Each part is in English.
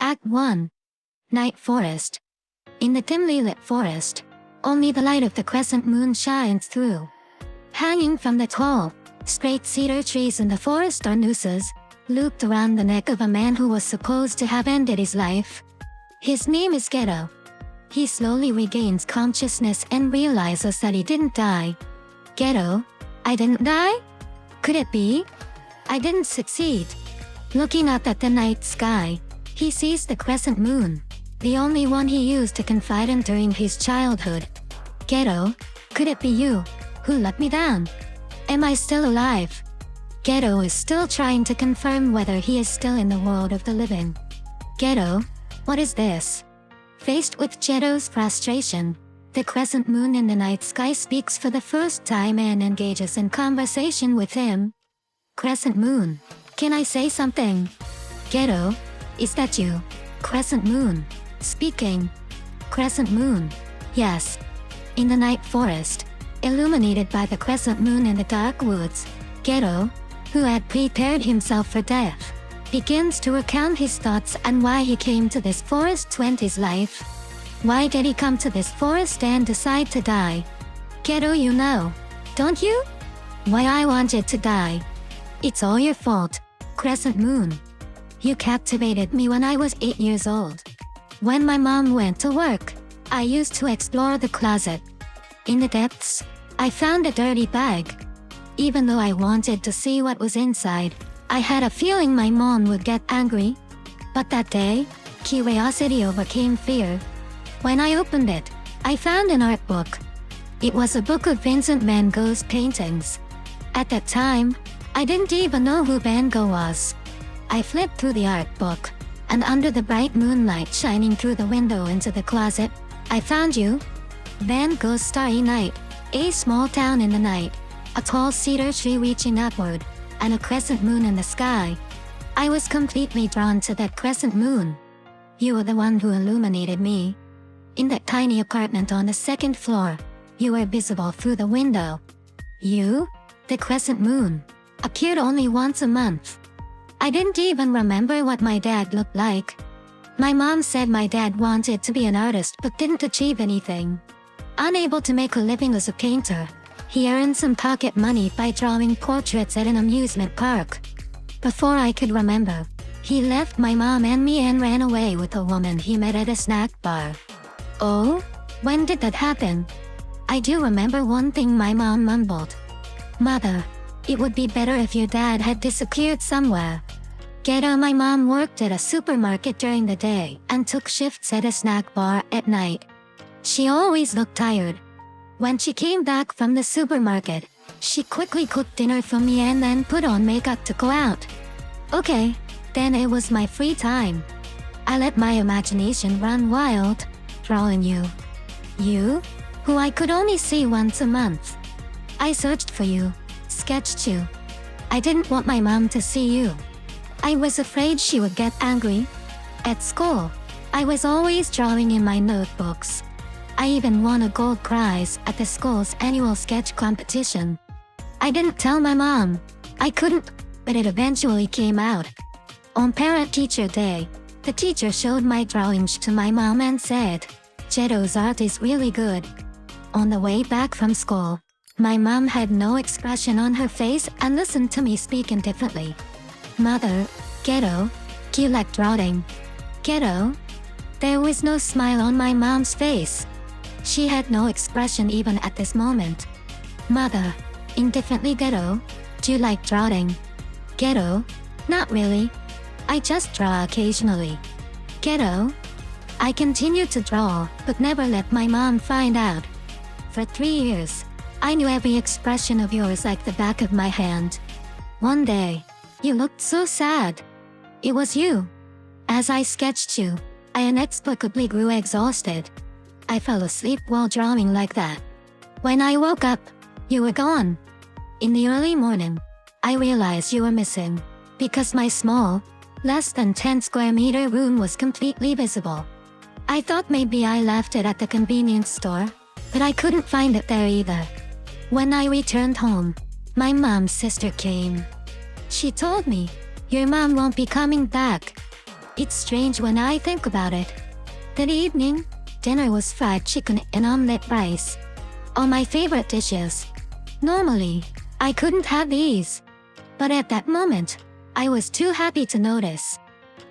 Act 1. Night Forest. In the dimly lit forest, only the light of the crescent moon shines through. Hanging from the tall, straight cedar trees in the forest are nooses, looped around the neck of a man who was supposed to have ended his life. His name is Ghetto. He slowly regains consciousness and realizes that he didn't die. Ghetto, I didn't die? Could it be? I didn't succeed. Looking up at the night sky, he sees the crescent moon, the only one he used to confide in during his childhood. Ghetto, could it be you, who let me down? Am I still alive? Ghetto is still trying to confirm whether he is still in the world of the living. Ghetto, what is this? Faced with Ghetto's frustration, the crescent moon in the night sky speaks for the first time and engages in conversation with him. Crescent moon, can I say something? Ghetto, is that you? Crescent moon, speaking. Crescent moon, yes. In the night forest, illuminated by the crescent moon in the dark woods, Ghetto, who had prepared himself for death, begins to recount his thoughts and why he came to this forest to end his life. Why did he come to this forest and decide to die? Ghetto, you know, don't you? Why I wanted to die. It's all your fault, Crescent Moon. You captivated me when I was 8 years old. When my mom went to work, I used to explore the closet. In the depths, I found a dirty bag. Even though I wanted to see what was inside, I had a feeling my mom would get angry. But that day, curiosity overcame fear. When I opened it, I found an art book. It was a book of Vincent van Gogh's paintings. At that time, I didn't even know who Van Gogh was. I flipped through the art book, and under the bright moonlight shining through the window into the closet, I found you. Van Gogh's Starry Night, a small town in the night, a tall cedar tree reaching upward, and a crescent moon in the sky. I was completely drawn to that crescent moon. You were the one who illuminated me. In that tiny apartment on the second floor, you were visible through the window. You, the crescent moon, appeared only once a month. I didn't even remember what my dad looked like. My mom said my dad wanted to be an artist but didn't achieve anything. Unable to make a living as a painter, he earned some pocket money by drawing portraits at an amusement park. Before I could remember, he left my mom and me and ran away with a woman he met at a snack bar. Oh? When did that happen? I do remember one thing my mom mumbled. Mother, it would be better if your dad had disappeared somewhere. Ghetto, my mom worked at a supermarket during the day and took shifts at a snack bar at night. She always looked tired. When she came back from the supermarket, she quickly cooked dinner for me and then put on makeup to go out. Okay, then it was my free time. I let my imagination run wild, drawing you. You, who I could only see once a month. I searched for you, sketched you. I didn't want my mom to see you. I was afraid she would get angry. At school, I was always drawing in my notebooks. I even won a gold prize at the school's annual sketch competition. I didn't tell my mom. I couldn't, but it eventually came out. On Parent-Teacher Day, the teacher showed my drawings to my mom and said, "Ghetto's art is really good." On the way back from school, my mom had no expression on her face and listened to me speak indifferently. Mother, Ghetto, do you like drawing? Ghetto? There was no smile on my mom's face. She had no expression even at this moment. Mother, indifferently, Ghetto, do you like drawing? Ghetto, not really. I just draw occasionally. Ghetto? I continued to draw, but never let my mom find out. For 3 years, I knew every expression of yours like the back of my hand. One day, you looked so sad. It was you. As I sketched you, I inexplicably grew exhausted. I fell asleep while drawing like that. When I woke up, you were gone. In the early morning, I realized you were missing, because my small, less than 10 square meter room was completely visible. I thought maybe I left it at the convenience store, but I couldn't find it there either. When I returned home, my mom's sister came. She told me, "Your mom won't be coming back." It's strange when I think about it. That evening, dinner was fried chicken and omelette rice. All my favorite dishes. Normally, I couldn't have these. But at that moment, I was too happy to notice.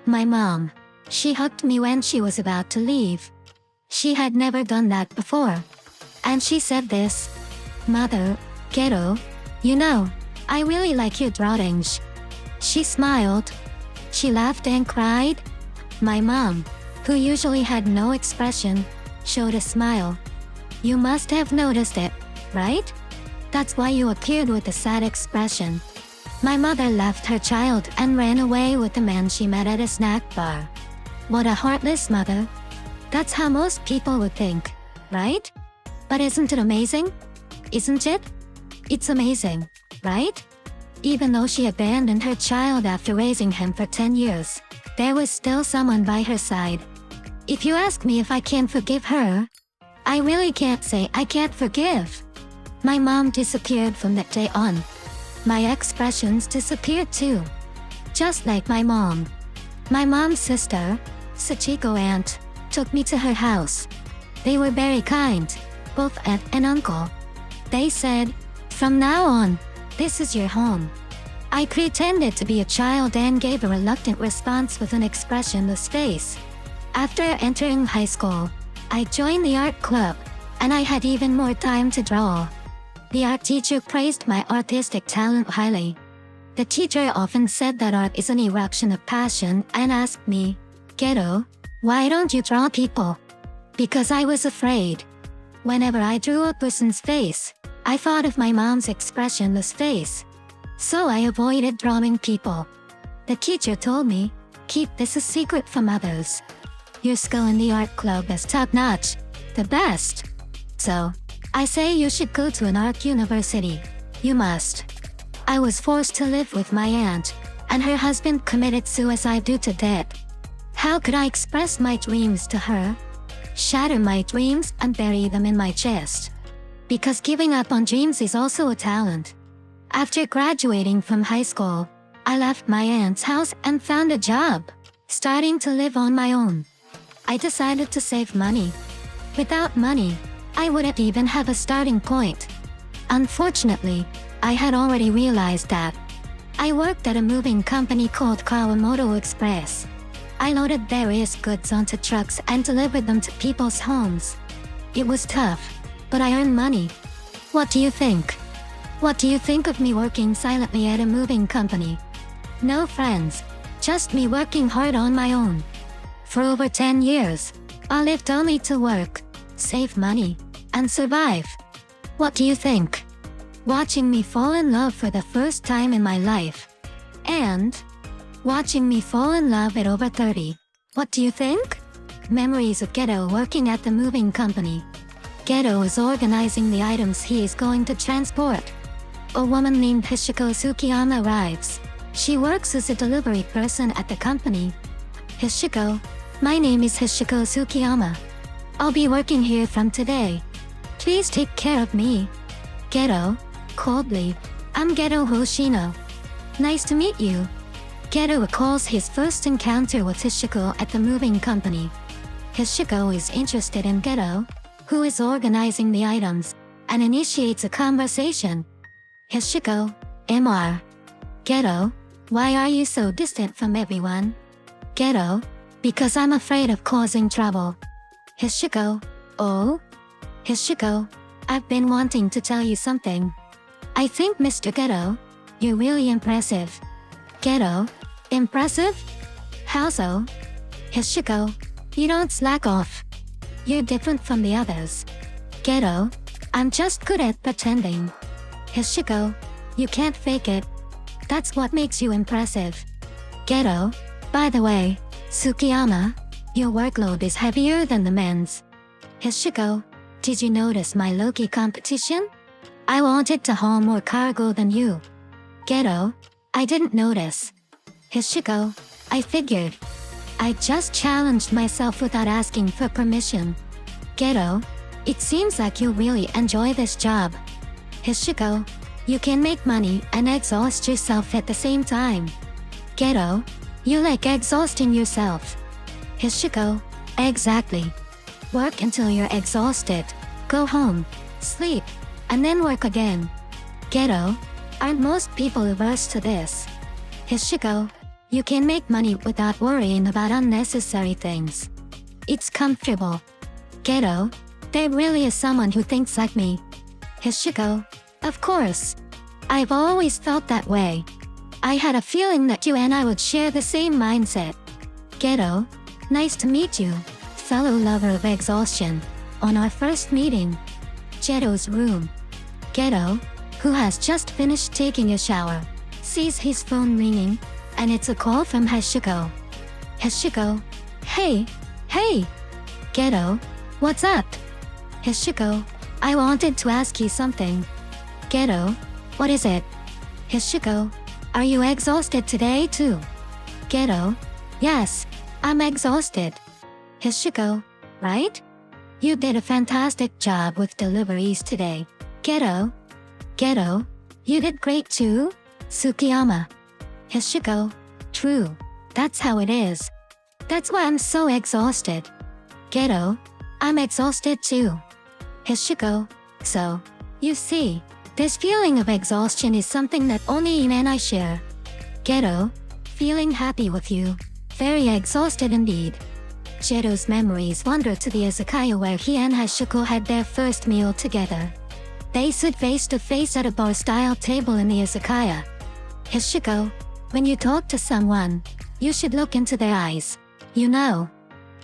My mom, she hugged me when she was about to leave. She had never done that before. And she said this, "Mother, kiddo, you know, I really like your drawings." She smiled. She laughed and cried. My mom, who usually had no expression, showed a smile. "You must have noticed it, right? That's why you appeared with a sad expression." My mother left her child and ran away with the man she met at a snack bar. What a heartless mother. That's how most people would think, right? But isn't it amazing? Isn't it? It's amazing, right? Even though she abandoned her child after raising him for 10 years, there was still someone by her side. If you ask me if I can forgive her, I really can't say I can't forgive. My mom disappeared from that day on. My expressions disappeared too. Just like my mom. My mom's sister, Sachiko aunt, took me to her house. They were very kind, both aunt and uncle. They said, "From now on, this is your home." I pretended to be a child and gave a reluctant response with an expressionless face. After entering high school, I joined the art club, and I had even more time to draw. The art teacher praised my artistic talent highly. The teacher often said that art is an eruption of passion and asked me, "Kiddo, why don't you draw people?" Because I was afraid. Whenever I drew a person's face, I thought of my mom's expressionless face. So I avoided drawing people. The teacher told me, "Keep this a secret from others. Your skill in the art club is top-notch, the best. So, I say you should go to an art university. You must." I was forced to live with my aunt, and her husband committed suicide due to debt. How could I express my dreams to her? Shatter my dreams and bury them in my chest? Because giving up on dreams is also a talent. After graduating from high school, I left my aunt's house and found a job, starting to live on my own. I decided to save money. Without money, I wouldn't even have a starting point. Unfortunately, I had already realized that. I worked at a moving company called Kawamoto Express. I loaded various goods onto trucks and delivered them to people's homes. It was tough, but I earned money. What do you think? What do you think of me working silently at a moving company? No friends, just me working hard on my own. For over 10 years, I lived only to work, save money, and survive. What do you think? Watching me fall in love for the first time in my life. And watching me fall in love at over 30. What do you think? Memories of Geto working at the moving company. Geto is organizing the items he is going to transport. A woman named Hishiko Tsukiyama arrives. She works as a delivery person at the company. "Hishiko, my name is Hishiko Tsukiyama. I'll be working here from today. Please take care of me." "Geto," coldly, "I'm Geto Hoshino. Nice to meet you." Geto recalls his first encounter with Hishiko at the moving company. Hishiko is interested in Geto, who is organizing the items, and initiates a conversation. "Hishiko, Mr. Geto, why are you so distant from everyone?" "Geto, because I'm afraid of causing trouble." "Hishiko, oh?" "Hishiko, I've been wanting to tell you something. I think Mr. Geto, you're really impressive." "Geto, impressive? How so?" "Hishiko, you don't slack off. You're different from the others." "Geto, I'm just good at pretending." "Hishiko, you can't fake it. That's what makes you impressive." "Geto, by the way, Tsukiyama, your workload is heavier than the men's." "Hishiko, did you notice my Loki competition? I wanted to haul more cargo than you." "Geto, I didn't notice." "Hishiko, I figured. I just challenged myself without asking for permission." "Geto, it seems like you really enjoy this job." "Hishiko, you can make money and exhaust yourself at the same time." "Geto, You like exhausting yourself. Hishiko. Exactly. Work until you're exhausted. Go home. Sleep. And then work again. Ghetto. Aren't most people averse to this? Hishiko. You can make money without worrying about unnecessary things. It's comfortable. Ghetto. There really is someone who thinks like me. Hishiko. Of course. I've always felt that way. I had a feeling that you and I would share the same mindset. Ghetto. Nice to meet you, fellow lover of exhaustion. On our first meeting. Ghetto's room. Ghetto, who has just finished taking a shower, sees his phone ringing, and it's a call from Hishiko. Hishiko. Hey. Ghetto. What's up? Hishiko. I wanted to ask you something. Ghetto. What is it? Hishiko. Are you exhausted today too? Ghetto. Yes, I'm exhausted. Hishiko. Right? You did a fantastic job with deliveries today. Ghetto. You did great too, Tsukiyama. Hishiko. True. That's how it is. That's why I'm so exhausted. Ghetto. I'm exhausted too. Hishiko. So, you see, this feeling of exhaustion is something that only you and I share. Ghetto. Feeling happy with you. Very exhausted indeed. Ghetto's memories wander to the izakaya where he and Hishiko had their first meal together. They sit face to face at a bar-style table in the izakaya. Hishiko. When you talk to someone, you should look into their eyes. You know.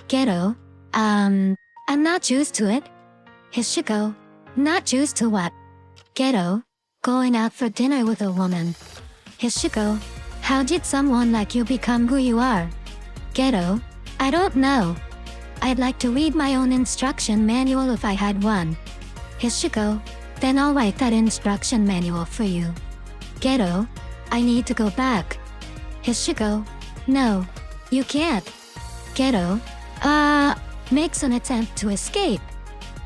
Ghetto. I'm not used to it. Hishiko. Not used to what? Ghetto. Going out for dinner with a woman. Hishiko. How did someone like you become who you are? Ghetto. I don't know. I'd like to read my own instruction manual if I had one. Hishiko. Then I'll write that instruction manual for you. Ghetto. I need to go back. Hishiko. No. You can't. Ghetto. Makes an attempt to escape.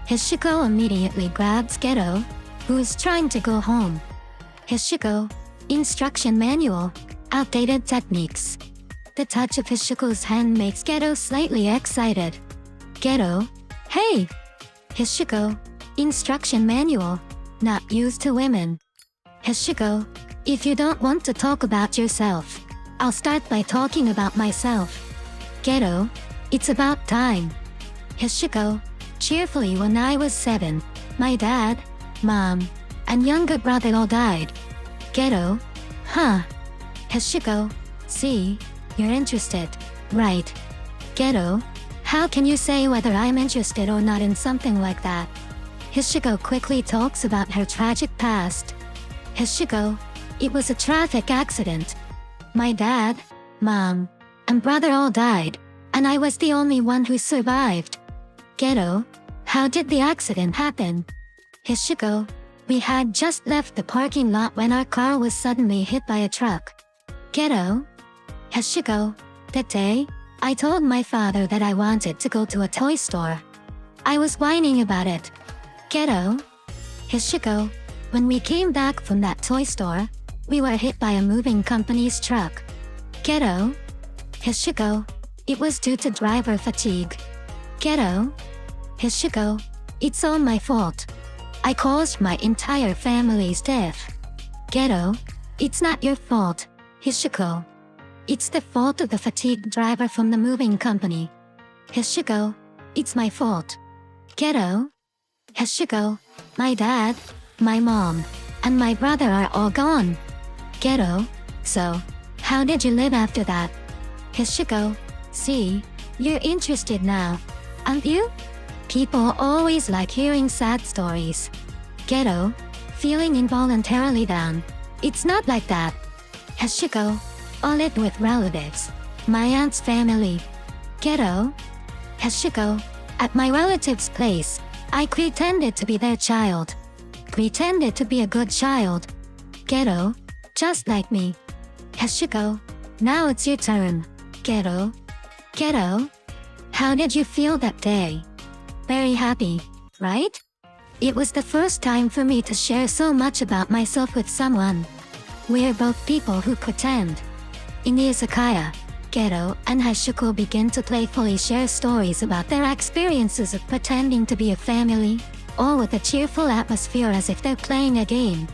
Hishiko immediately grabs Ghetto, who's trying to go home. Hishiko. Instruction manual. Outdated techniques. The touch of Hishiko's hand makes Ghetto slightly excited. Ghetto. Hey! Hishiko. Instruction manual. Not used to women. Hishiko. If you don't want to talk about yourself, I'll start by talking about myself. Ghetto. It's about time. Hishiko. Cheerfully, when I was 7, my dad, mom, and younger brother all died. Ghetto. Huh. Hishiko. See, you're interested, right? Ghetto. How can you say whether I'm interested or not in something like that? Hishiko quickly talks about her tragic past. Hishiko. It was a traffic accident. My dad, mom, and brother all died, and I was the only one who survived. Ghetto. How did the accident happen? Hishiko. We had just left the parking lot when our car was suddenly hit by a truck. Ghetto. Hishiko. That day, I told my father that I wanted to go to a toy store. I was whining about it. Ghetto. Hishiko. When we came back from that toy store, we were hit by a moving company's truck. Ghetto. Hishiko. It was due to driver fatigue. Ghetto. Hishiko. It's all my fault. I caused my entire family's death. Ghetto. It's not your fault, Hishiko. It's the fault of the fatigued driver from the moving company. Hishiko. It's my fault. Ghetto. Hishiko. My dad, my mom, and my brother are all gone. Ghetto. So, how did you live after that? Hishiko. See, you're interested now, aren't you? People always like hearing sad stories. Ghetto. Feeling involuntarily down. It's not like that. Hishiko. I lived with relatives. My aunt's family. Ghetto. Hishiko. At my relative's place, I pretended to be their child. Pretended to be a good child. Ghetto. Just like me. Hishiko. Now it's your turn. Ghetto. Ghetto. How did you feel that day? Very happy, right? It was the first time for me to share so much about myself with someone. We're both people who pretend. In the izakaya, Geto and Hashiko begin to playfully share stories about their experiences of pretending to be a family, all with a cheerful atmosphere as if they're playing a game.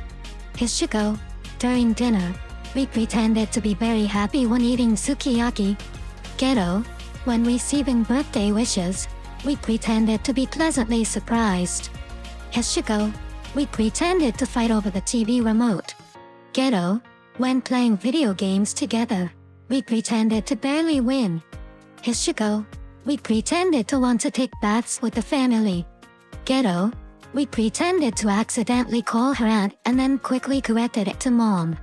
Hashiko, during dinner, we pretended to be very happy when eating sukiyaki. Geto, when receiving birthday wishes, we pretended to be pleasantly surprised. Hashiko, we pretended to fight over the TV remote. Geto, when playing video games together, we pretended to barely win. Hashiko, we pretended to want to take baths with the family. Geto, we pretended to accidentally call her aunt and then quickly corrected it to mom.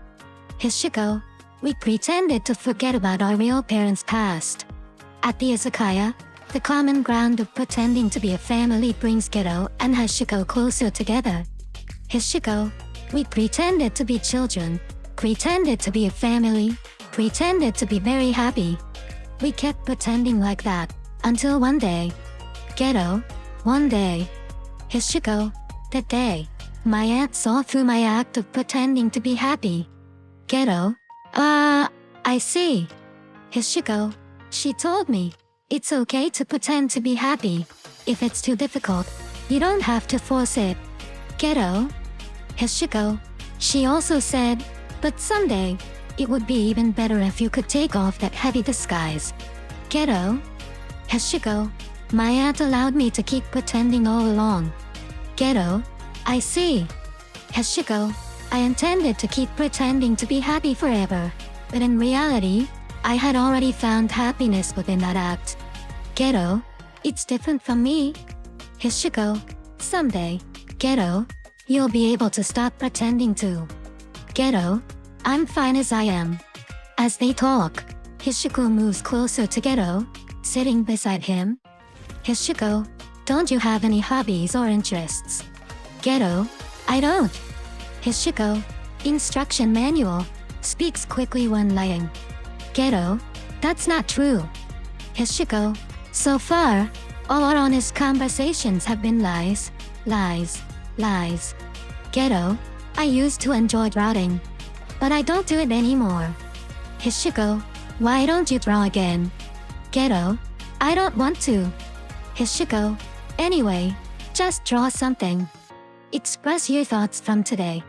Hashiko, we pretended to forget about our real parents' past. At the izakaya, the common ground of pretending to be a family brings Geto and Hashiko closer together. Hashiko, we pretended to be children, pretended to be a family, pretended to be very happy. We kept pretending like that, until one day. Geto, one day. Hashiko, that day, my aunt saw through my act of pretending to be happy. Geto, I see. Hashiko, she told me, it's okay to pretend to be happy. If it's too difficult, you don't have to force it. Geto. Hashiko, she also said, but someday, it would be even better if you could take off that heavy disguise. Geto. Hashiko, my aunt allowed me to keep pretending all along. Geto, I see. Hashiko, I intended to keep pretending to be happy forever, but in reality, I had already found happiness within that act. Geto, it's different from me. Hashiko, someday, Geto, you'll be able to stop pretending too. Geto, I'm fine as I am. As they talk, Hashiko moves closer to Geto, sitting beside him. Hashiko, don't you have any hobbies or interests? Geto, I don't. Hashiko, instruction manual, speaks quickly when lying. Geto, that's not true. Hashiko, so far, all our honest conversations have been lies, lies, lies. Geto, I used to enjoy drawing, but I don't do it anymore. Hashiko, why don't you draw again? Geto, I don't want to. Hashiko, anyway, just draw something. Express your thoughts from today.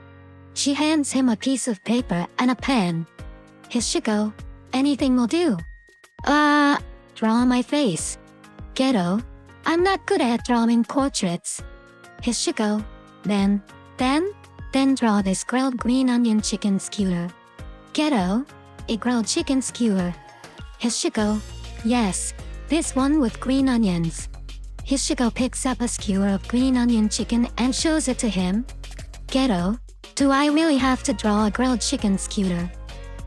She hands him a piece of paper and a pen. Hashiko, anything will do. Draw my face. Geto, I'm not good at drawing portraits. Hashiko, then draw this grilled green onion chicken skewer. Geto, a grilled chicken skewer. Hashiko, yes, this one with green onions. Hashiko picks up a skewer of green onion chicken and shows it to him. Geto, do I really have to draw a grilled chicken skewer?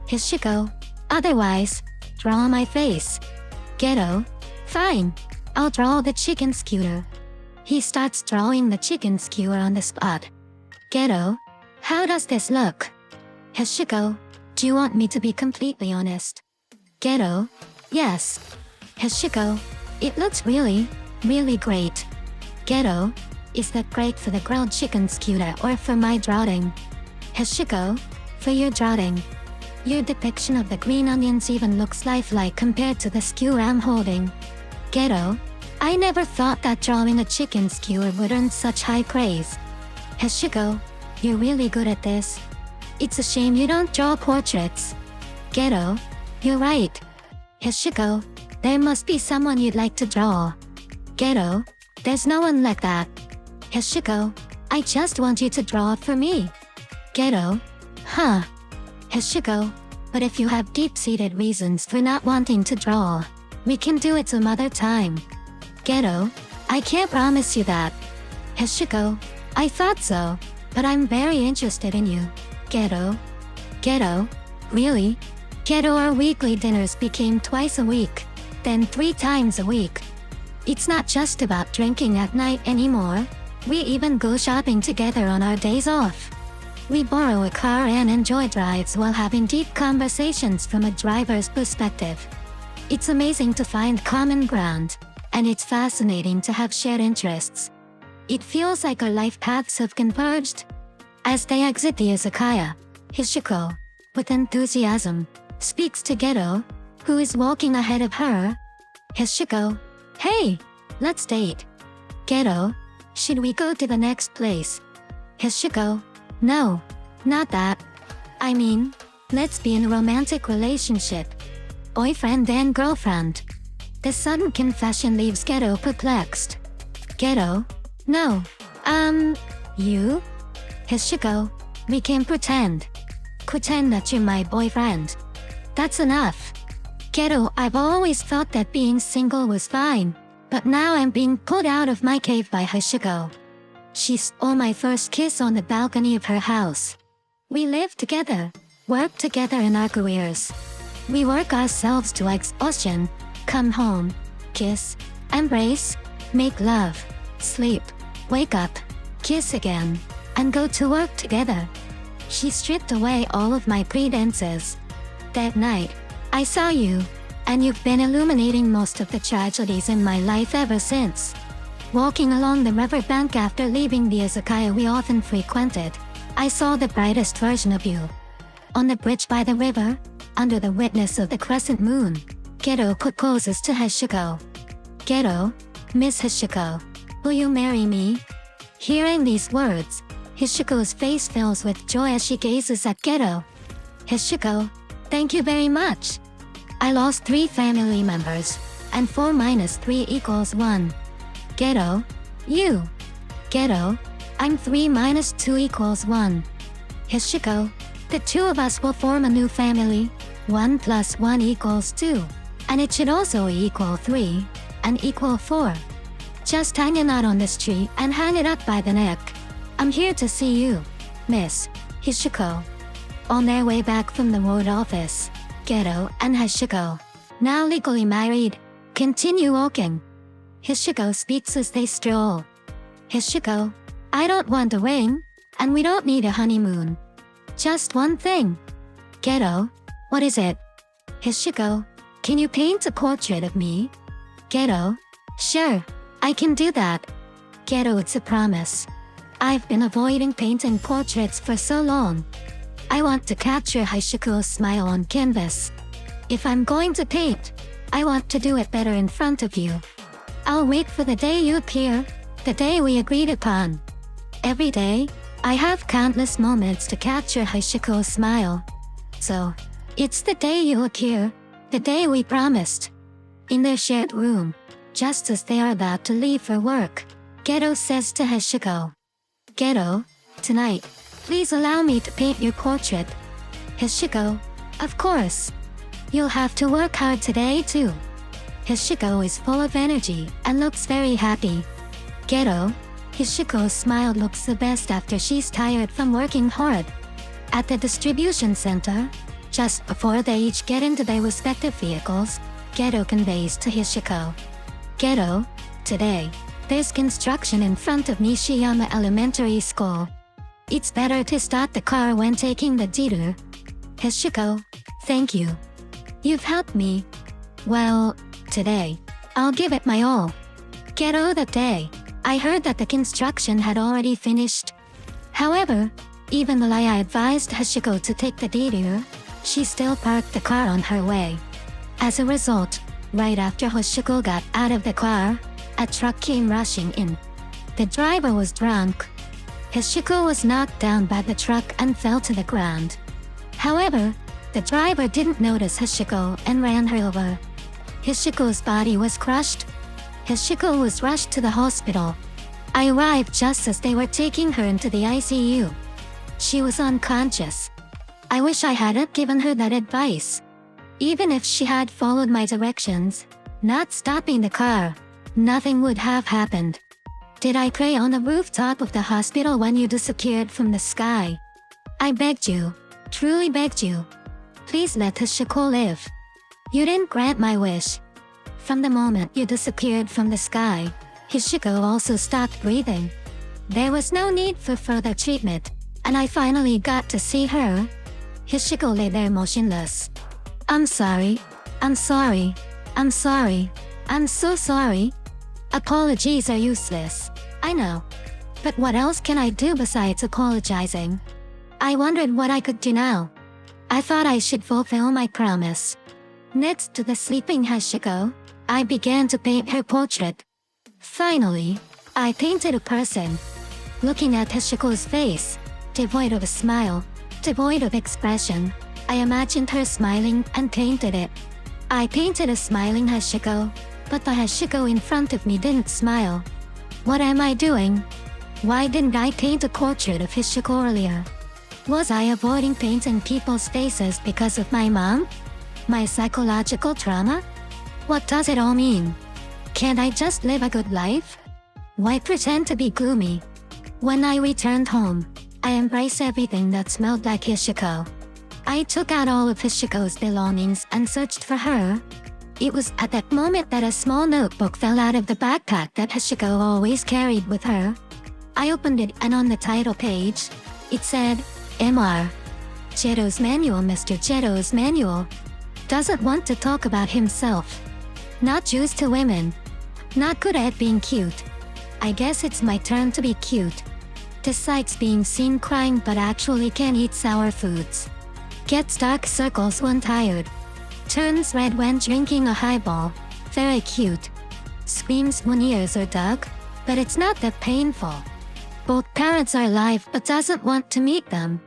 Hashiko, otherwise, draw my face. Geto, fine, I'll draw the chicken skewer. He starts drawing the chicken skewer on the spot. Geto, how does this look? Hashiko, do you want me to be completely honest? Geto, yes. Hashiko, it looks really, really great. Geto, is that great for the grilled chicken skewer or for my drawing? Hashiko, for your drawing. Your depiction of the green onions even looks lifelike compared to the skewer I'm holding. Geto, I never thought that drawing a chicken skewer would earn such high praise. Hashiko, you're really good at this. It's a shame you don't draw portraits. Geto, you're right. Hashiko, there must be someone you'd like to draw. Geto, there's no one like that. Hashiko, I just want you to draw it for me. Geto, huh. Hashiko, but if you have deep-seated reasons for not wanting to draw, we can do it some other time. Geto, I can't promise you that. Hashiko, I thought so, but I'm very interested in you. Geto. Geto, really? Geto, our weekly dinners became twice a week, then 3 times a week. It's not just about drinking at night anymore. We even go shopping together on our days off. We borrow a car and enjoy drives while having deep conversations from a driver's perspective. It's amazing to find common ground, and it's fascinating to have shared interests. It feels like our life paths have converged. As they exit the izakaya, Hashiko, with enthusiasm, speaks to Geto. who is walking ahead of her. Hishiko, hey, let's date. Geto, should we go to the next place? Hishiko, no, not that. I mean, let's be in a romantic relationship. Boyfriend and girlfriend. The sudden confession leaves Geto perplexed. Geto, no, you? Hishiko, we can pretend. Pretend that you're my boyfriend. That's enough. Geto, I've always thought that being single was fine, but now I'm being pulled out of my cave by Hishiko. She stole my first kiss on the balcony of her house. We live together, work together in our careers. We work ourselves to exhaustion, come home, kiss, embrace, make love, sleep, wake up, kiss again, and go to work together. She stripped away all of my pretenses. That night, I saw you, and you've been illuminating most of the tragedies in my life ever since. Walking along the riverbank after leaving the izakaya we often frequented, I saw the brightest version of you. On the bridge by the river, under the witness of the crescent moon, Geto proposes to Hishiko. Geto, Miss Hishiko, will you marry me? Hearing these words, Hishiko's face fills with joy as she gazes at Geto. Hishiko, thank you very much. I lost 3 family members, and 4 minus 3 equals 1. Geto, you. Geto, I'm 3 minus 2 equals 1. Hishiko, the 2 of us will form a new family. 1 plus 1 equals 2. And it should also equal 3, and equal 4. Just hang a knot on this tree and hang it up by the neck. I'm here to see you, Miss Hishiko. On their way back from the road office, Geto and Hishiko, now legally married, continue walking. Hishiko speaks as they stroll. Hishiko, I don't want a ring, and we don't need a honeymoon. Just one thing. Geto, what is it? Hishiko, can you paint a portrait of me? Geto, sure, I can do that. Geto, it's a promise. I've been avoiding painting portraits for so long. I want to capture Hishiko's smile on canvas. If I'm going to paint, I want to do it better in front of you. I'll wait for the day you appear, the day we agreed upon. Every day, I have countless moments to capture Hishiko's smile. So, it's the day you appear, the day we promised. In their shared room, just as they are about to leave for work, Geto says to Hishiko, Geto, tonight, please allow me to paint your portrait. Hishiko, of course. You'll have to work hard today too. Hishiko is full of energy and looks very happy. Geto, Hishiko's smile looks the best after she's tired from working hard. At the distribution center, just before they each get into their respective vehicles, Geto conveys to Hishiko. Geto, today, there's construction in front of Nishiyama Elementary School. It's better to start the car when taking the detour. Hishiko, thank you. You've helped me. Well, today, I'll give it my all. Geto, that day, I heard that the construction had already finished. However, even though I advised Hishiko to take the detour, she still parked the car on her way. As a result, right after Hishiko got out of the car, a truck came rushing in. The driver was drunk. Hishiko was knocked down by the truck and fell to the ground. However, the driver didn't notice Hishiko and ran her over. Hishiko's body was crushed. Hishiko was rushed to the hospital. I arrived just as they were taking her into the ICU. She was unconscious. I wish I hadn't given her that advice. Even if she had followed my directions, not stopping the car, nothing would have happened. Did I pray on the rooftop of the hospital when you disappeared from the sky? I begged you, truly begged you. Please let Hishiko live. You didn't grant my wish. From the moment you disappeared from the sky, Hishiko also stopped breathing. There was no need for further treatment, and I finally got to see her. Hishiko lay there motionless. I'm sorry. I'm sorry. I'm sorry. I'm so sorry. Apologies are useless. I know. But what else can I do besides apologizing? I wondered what I could do now. I thought I should fulfill my promise. Next to the sleeping Hashiko, I began to paint her portrait. Finally, I painted a person. Looking at Hashiko's face, devoid of a smile, devoid of expression, I imagined her smiling and painted it. I painted a smiling Hashiko, but the Hashiko in front of me didn't smile. What am I doing? Why didn't I paint a portrait of Hashiko earlier? Was I avoiding painting people's faces because of my mom? My psychological trauma? What does it all mean? Can't I just live a good life? Why pretend to be gloomy? When I returned home, I embraced everything that smelled like Hashiko. I took out all of Hashiko's belongings and searched for her. It was at that moment that a small notebook fell out of the backpack that Hashiko always carried with her. I opened it and on the title page, it said, Mr. Jeto's Manual. Mr. Jeto's Manual doesn't want to talk about himself. Not used to women. Not good at being cute. I guess it's my turn to be cute. Dislikes being seen crying but actually can eat sour foods. Gets dark circles when tired. Turns red when drinking a highball. Very cute. Screams when ears are dug, but it's not that painful. Both parents are alive but doesn't want to meet them.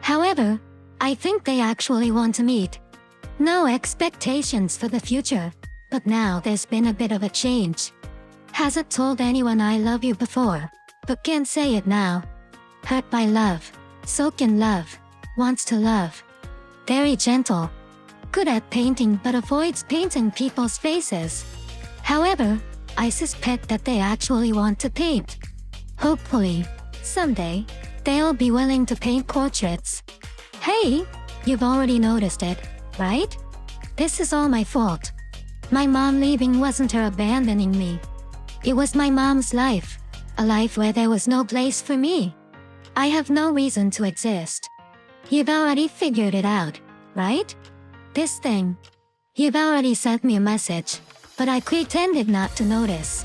However, I think they actually want to meet. No expectations for the future, but now there's been a bit of a change. Hasn't told anyone I love you before, but can say it now. Hurt by love, soaked in love, wants to love. Very gentle. Good at painting but avoids painting people's faces. However, I suspect that they actually want to paint. Hopefully, someday, they'll be willing to paint portraits. Hey, you've already noticed it, right? This is all my fault. My mom leaving wasn't her abandoning me. It was my mom's life, a life where there was no place for me. I have no reason to exist. You've already figured it out, right? This thing. You've already sent me a message, but I pretended not to notice.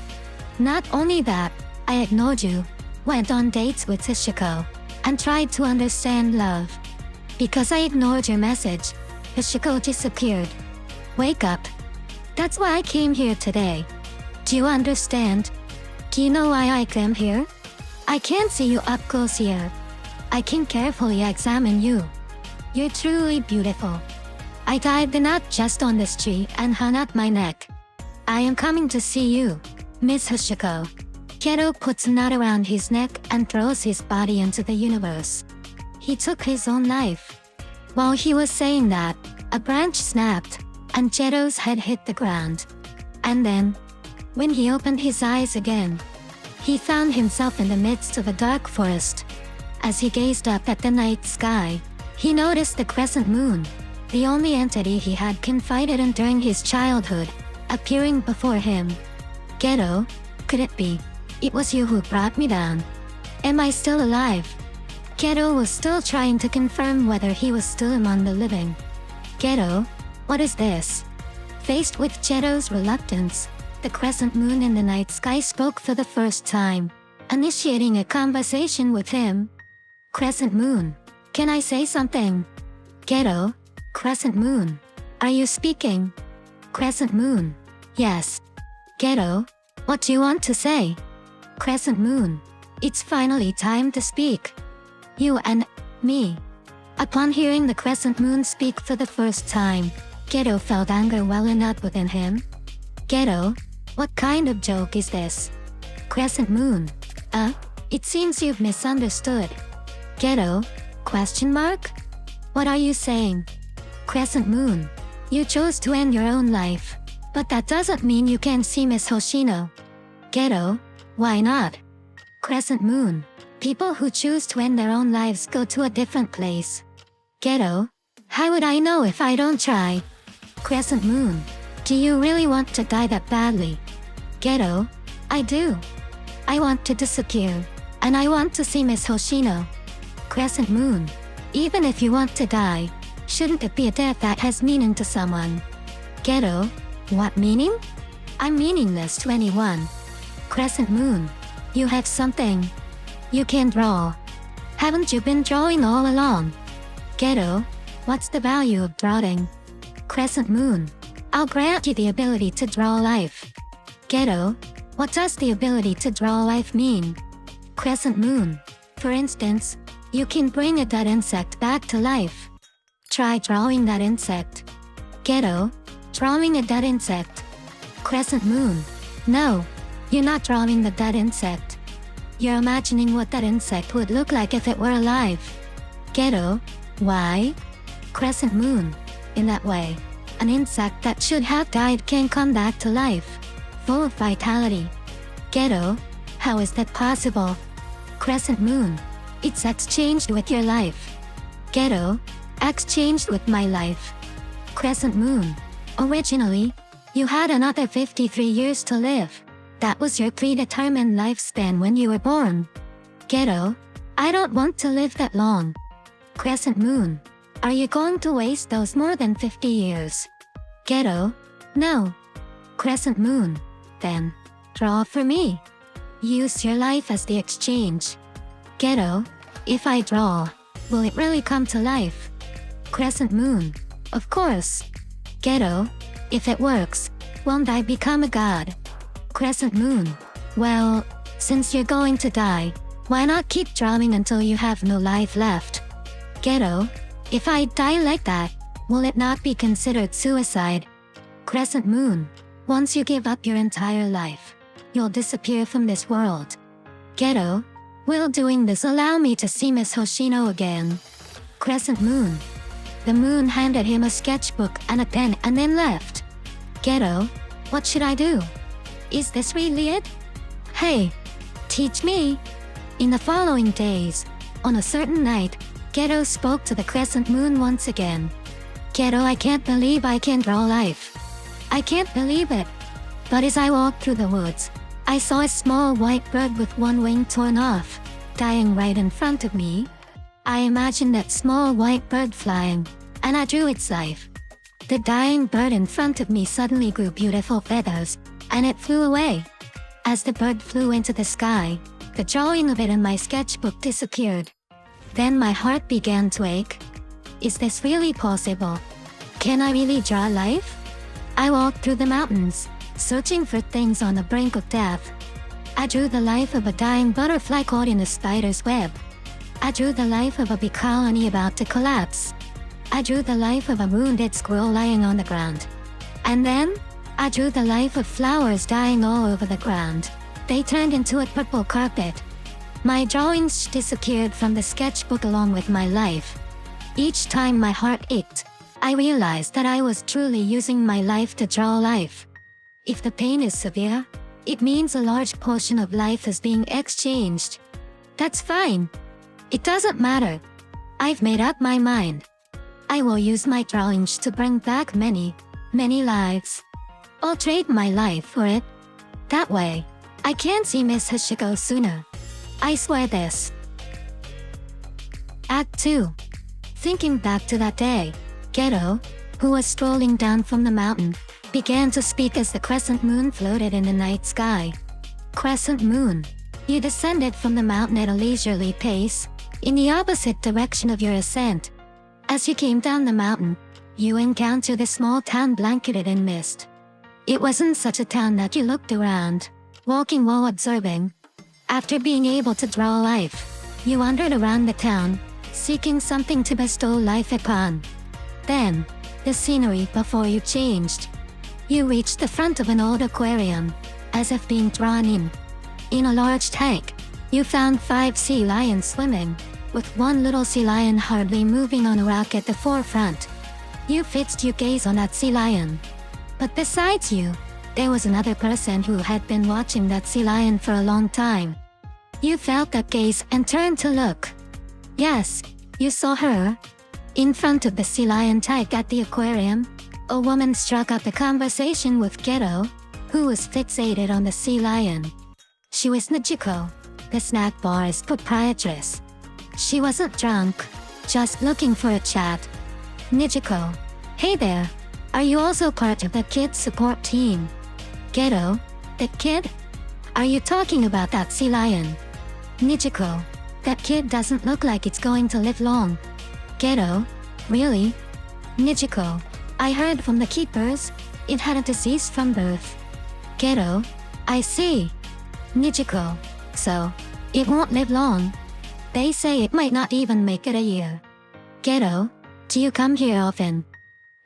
Not only that, I ignored you, went on dates with Hashiko, and tried to understand love. Because I ignored your message, Hashiko disappeared. Wake up. That's why I came here today. Do you understand? Do you know why I came here? I can't see you up close here. I can carefully examine you. You're truly beautiful. I tied the knot just on this tree and hung up my neck. I am coming to see you, Miss Hashiko. Geto puts a knot around his neck and throws his body into the universe. He took his own life. While he was saying that, a branch snapped, and Geto's head hit the ground. And then, when he opened his eyes again, he found himself in the midst of a dark forest. As he gazed up at the night sky, he noticed the crescent moon, the only entity he had confided in during his childhood, appearing before him. Geto, could it be? It was you who brought me down. Am I still alive? Geto was still trying to confirm whether he was still among the living. Geto, what is this? Faced with Geto's reluctance, the crescent moon in the night sky spoke for the first time, initiating a conversation with him. Crescent moon, can I say something? Geto, crescent moon, are you speaking? Crescent moon, yes. Geto, what do you want to say? Crescent moon, it's finally time to speak. You and me. Upon hearing the crescent moon speak for the first time, Geto felt anger welling up within him. Geto, what kind of joke is this? Crescent moon, it seems you've misunderstood. Geto, question mark? What are you saying? Crescent moon, you chose to end your own life, but that doesn't mean you can't see Miss Hoshino. Geto, why not? Crescent moon, people who choose to end their own lives go to a different place. Geto, how would I know if I don't try? Crescent moon, do you really want to die that badly? Geto, I do. I want to disappear, and I want to see Miss Hoshino. Crescent moon, even if you want to die, shouldn't it be a death that has meaning to someone? Geto, what meaning? I'm meaningless to anyone. Crescent moon, you have something. You can draw. Haven't you been drawing all along? Geto, what's the value of drawing? Crescent moon, I'll grant you the ability to draw life. Ghetto, what does the ability to draw life mean? Crescent moon. For instance, you can bring a dead insect back to life. Try drawing that insect. Ghetto, drawing a dead insect. Crescent moon. No, you're not drawing the dead insect. You're imagining what that insect would look like if it were alive. Ghetto, why? Crescent moon. In that way, an insect that should have died can come back to life, full of vitality. Ghetto, how is that possible? Crescent moon. It's exchanged with your life. Ghetto, exchanged with my life. Crescent moon. Originally, you had another 53 years to live. That was your predetermined lifespan when you were born. Ghetto, I don't want to live that long. Crescent moon. Are you going to waste those more than 50 years? Ghetto, no. Crescent moon. Then, draw for me. Use your life as the exchange. Ghetto, if I draw, will it really come to life? Crescent moon. Of course. Ghetto, if it works, won't I become a god? Crescent moon. Well, since you're going to die, why not keep drawing until you have no life left? Ghetto, if I die like that, will it not be considered suicide? Crescent moon. Once you give up your entire life, you'll disappear from this world. Ghetto, will doing this allow me to see Miss Hoshino again? Crescent moon. The moon handed him a sketchbook and a pen and then left. Ghetto, what should I do? Is this really it? Hey, teach me. In the following days, on a certain night, Ghetto spoke to the crescent moon once again. Ghetto, I can't believe I can draw life. I can't believe it. But as I walked through the woods, I saw a small white bird with one wing torn off, dying right in front of me. I imagined that small white bird flying, and I drew its life. The dying bird in front of me suddenly grew beautiful feathers, and it flew away. As the bird flew into the sky, the drawing of it in my sketchbook disappeared. Then my heart began to ache. Is this really possible? Can I really draw life? I walked through the mountains, searching for things on the brink of death. I drew the life of a dying butterfly caught in a spider's web. I drew the life of a bee colony about to collapse. I drew the life of a wounded squirrel lying on the ground. And then, I drew the life of flowers dying all over the ground. They turned into a purple carpet. My drawings disappeared from the sketchbook along with my life. Each time my heart ached, I realized that I was truly using my life to draw life. If the pain is severe, it means a large portion of life is being exchanged. That's fine. It doesn't matter. I've made up my mind. I will use my drawings to bring back many, many lives. I'll trade my life for it. That way, I can see Miss Hashiko sooner. I swear this. Act 2. Thinking back to that day, Ghetto, who was strolling down from the mountain, began to speak as the crescent moon floated in the night sky. Crescent moon, you descended from the mountain at a leisurely pace, in the opposite direction of your ascent. As you came down the mountain, you encountered a small town blanketed in mist. It wasn't such a town that you looked around, walking while observing. After being able to draw life, you wandered around the town, seeking something to bestow life upon. Then, the scenery before you changed. You reached the front of an old aquarium, as if being drawn in. In a large tank, you found 5 sea lions swimming, with one little sea lion hardly moving on a rock at the forefront. You fixed your gaze on that sea lion. But besides you, there was another person who had been watching that sea lion for a long time. You felt that gaze and turned to look. Yes, you saw her. In front of the sea lion tank at the aquarium, a woman struck up a conversation with Ghetto, who was fixated on the sea lion. She was Nijiko, the snack bar's proprietress. She wasn't drunk, just looking for a chat. Nijiko, hey there, are you also part of the kid support team? Ghetto, the kid? Are you talking about that sea lion? Nijiko, that kid doesn't look like it's going to live long. Ghetto, really? Nijiko, I heard from the keepers, It had a disease from birth. Ghetto. I see. Nijiko. So, it won't live long. They say it might not even make it a year. Ghetto. Do you come here often?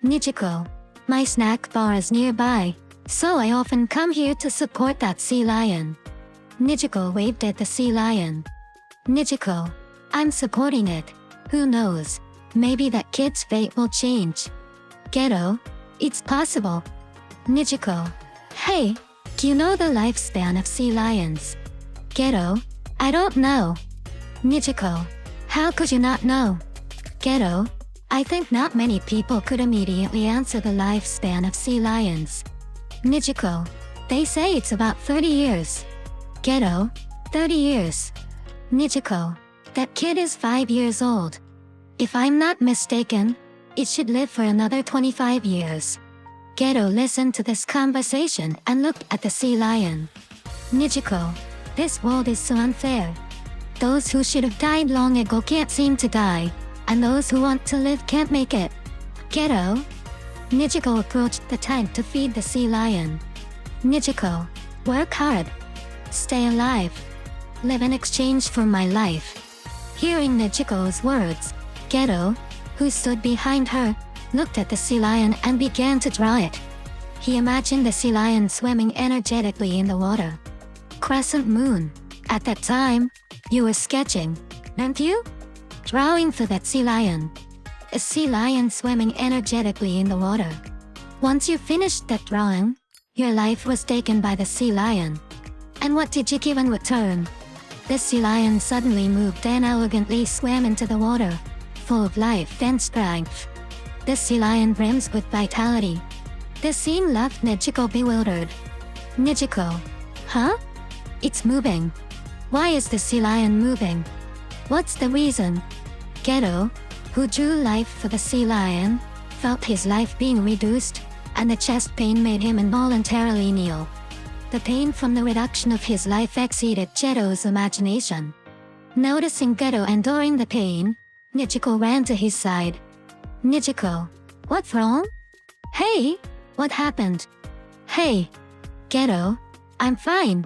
Nijiko. My snack bar is nearby, so I often come here to support that sea lion. Nijiko waved at the sea lion. Nijiko. I'm supporting it. Who knows? Maybe that kid's fate will change. Ghetto. It's possible. Nijiko. Hey, do you know the lifespan of sea lions? Ghetto. I don't know. Nijiko. How could you not know? Ghetto. I think not many people could immediately answer the lifespan of sea lions. Nijiko. They say it's about 30 years. Ghetto. 30 years. Nijiko. That kid is 5 years old. If I'm not mistaken, it should live for another 25 years. Ghetto listened to this conversation and looked at the sea lion. Nijiko. This world is so unfair. Those who should have died long ago can't seem to die, and those who want to live can't make it. Ghetto. Nijiko approached the tank to feed the sea lion. Nijiko. Work hard. Stay alive. Live in exchange for my life. Hearing Nijiko's words, Ghetto, who stood behind her, looked at the sea lion and began to draw it. He imagined the sea lion swimming energetically in the water. Crescent moon. At that time, you were sketching, weren't you? Drawing for that sea lion. A sea lion swimming energetically in the water. Once you finished that drawing, your life was taken by the sea lion. And what did you give in return? The sea lion suddenly moved and elegantly swam into the water, full of life and strength. The sea lion brims with vitality. The scene left Nijiko bewildered. Nijiko. Huh? It's moving. Why is the sea lion moving? What's the reason? Ghetto, who drew life for the sea lion, felt his life being reduced, and the chest pain made him involuntarily kneel. The pain from the reduction of his life exceeded Ghetto's imagination. Noticing Ghetto enduring the pain, Nijiko ran to his side. Nijiko. What's wrong? Hey! What happened? Hey! Ghetto. I'm fine.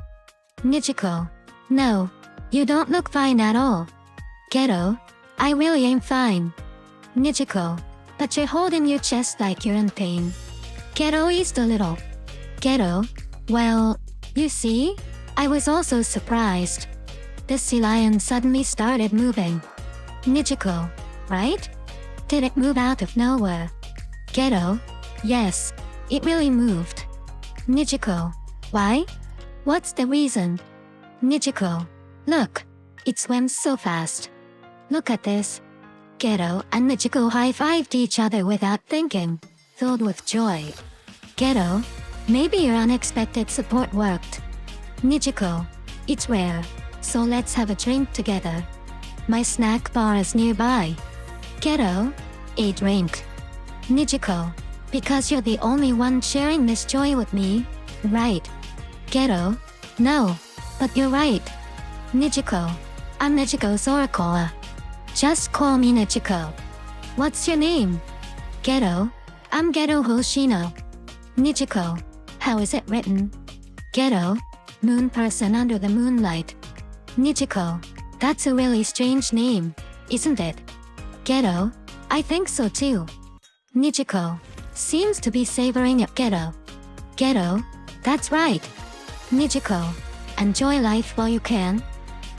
Nijiko. No. You don't look fine at all. Ghetto. I really am fine. Nijiko. But you're holding your chest like you're in pain. Ghetto eased a little. Ghetto. Well, you see? I was also surprised. The sea lion suddenly started moving. Nijiko. Right? Did it move out of nowhere? Ghetto. Yes. It really moved. Nijiko. Why? What's the reason? Nijiko. Look. It swims so fast. Look at this. Ghetto and Nijiko high-fived each other without thinking, filled with joy. Ghetto. Maybe your unexpected support worked. Nijiko. It's rare, so let's have a drink together. My snack bar is nearby. Ghetto. A drink. Nijiko. Because you're the only one sharing this joy with me, right? Ghetto. No, but you're right. Nijiko. I'm Nijiko Sorikoa. Just call me Nijiko. What's your name? Ghetto. I'm Ghetto Hoshino. Nijiko. How is it written? Ghetto. Moon person under the moonlight. Nijiko. That's a really strange name, isn't it? Ghetto. I think so too. Nijiko. Seems to be savoring it. Ghetto. Ghetto. That's right. Nijiko. Enjoy life while you can.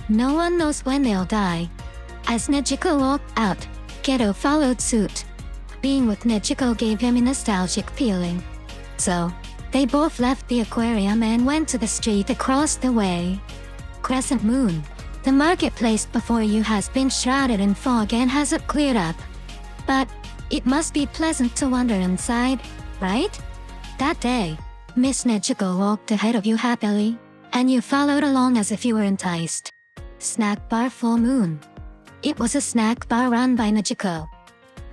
No one knows when they'll die. As Nijiko walked out, Ghetto followed suit. Being with Nijiko gave him a nostalgic feeling. So, they both left the aquarium and went to the street across the way. Crescent moon. The marketplace before you has been shrouded in fog and hasn't cleared up. But, it must be pleasant to wander inside, right? That day, Miss Nijiko walked ahead of you happily, and you followed along as if you were enticed. Snack bar full moon. It was a snack bar run by Nijiko.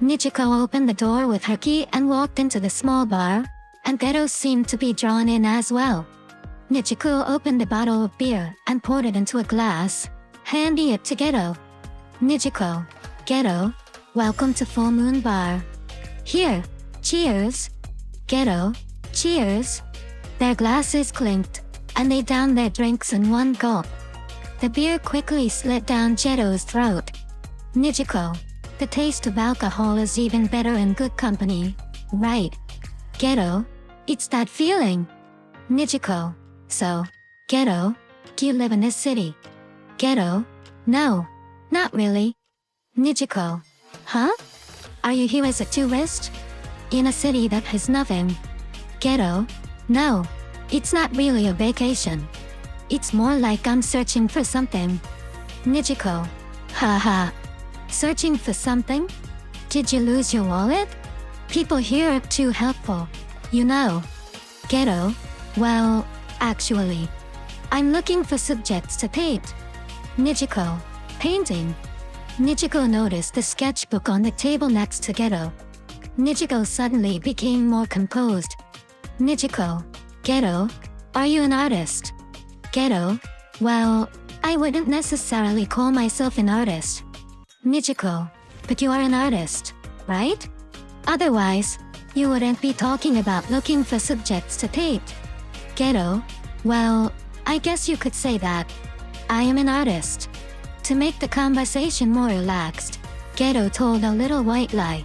Nijiko opened the door with her key and walked into the small bar, and Ghetto seemed to be drawn in as well. Nijiko opened a bottle of beer and poured it into a glass, handing it to Ghetto. Nijiko. Ghetto. Welcome to Full Moon Bar. Here. Cheers. Ghetto. Cheers! Their glasses clinked, and they downed their drinks in one gulp. The beer quickly slid down Jeto's throat. Nijiko, the taste of alcohol is even better in good company, right? Geto, it's that feeling. Nijiko, so, Geto, do you live in this city? Geto, no, not really. Nijiko, huh? Are you here as a tourist? In a city that has nothing? Geto, no, it's not really a vacation. It's more like I'm searching for something. Nijiko, haha. Searching for something? Did you lose your wallet? People here are too helpful, you know. Geto, well, actually, I'm looking for subjects to paint. Nijiko, painting. Nijiko noticed the sketchbook on the table next to Geto. Nijiko suddenly became more composed. Nijiko, Geto, are you an artist? Geto, well, I wouldn't necessarily call myself an artist. Nijiko, but you are an artist, right? Otherwise, you wouldn't be talking about looking for subjects to paint. Geto, well, I guess you could say that. I am an artist. To make the conversation more relaxed, Geto told a little white lie.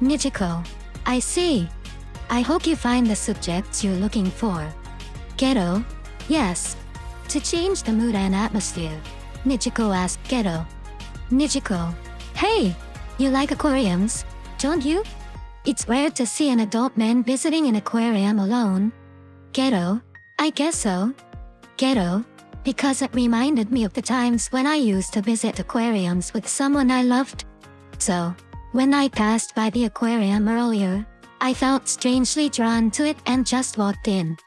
Nijiko, I see. I hope you find the subjects you're looking for. Geto, yes. To change the mood and atmosphere, Nijiko asked Geto. Nijiko, hey, you like aquariums, don't you? It's rare to see an adult man visiting an aquarium alone. Geto, I guess so. Geto, because it reminded me of the times when I used to visit aquariums with someone I loved. So, when I passed by the aquarium earlier, I felt strangely drawn to it and just walked in.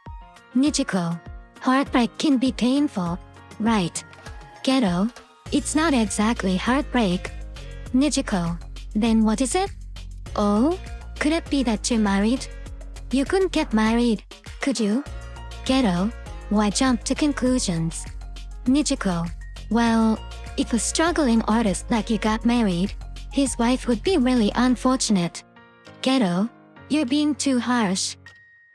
Nijiko, heartbreak can be painful, right? Geto, it's not exactly heartbreak. Nijiko, then what is it? Oh, could it be that you're married? You couldn't get married, could you? Geto, why jump to conclusions? Nijiko, well, if a struggling artist like you got married, his wife would be really unfortunate. Geto, you're being too harsh.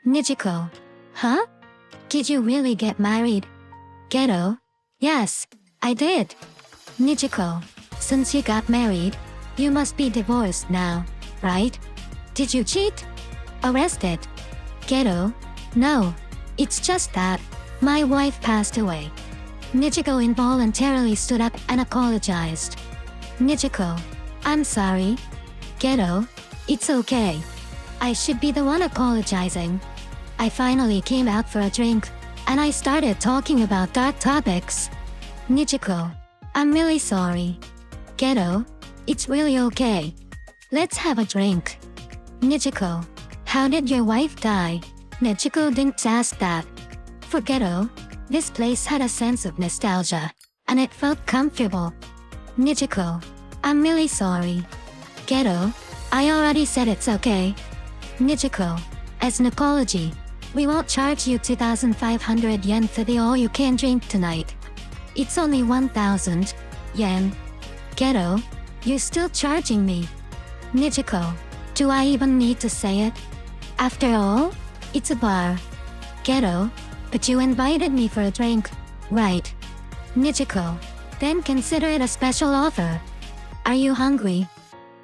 Nijiko, huh? Did you really get married? Geto, yes, I did. Nijiko, since you got married, you must be divorced now, right? Did you cheat? Arrested? Geto, no, it's just that my wife passed away. Nijiko involuntarily stood up and apologized. Nijiko, I'm sorry. Geto, it's okay. I should be the one apologizing. I finally came out for a drink, and I started talking about dark topics. Nijiko, I'm really sorry. Geto, it's really okay. Let's have a drink. Nijiko, how did your wife die? Nijiko didn't ask that. For Geto, this place had a sense of nostalgia, and it felt comfortable. Nijiko, I'm really sorry. Geto, I already said it's okay. Nijiko, as an apology, we won't charge you 2,500 yen for the all-you-can-drink tonight. It's only 1,000 yen. Geto, you're still charging me. Nijiko, do I even need to say it? After all, it's a bar. Geto, but you invited me for a drink, right? Nijiko, then consider it a special offer. Are you hungry?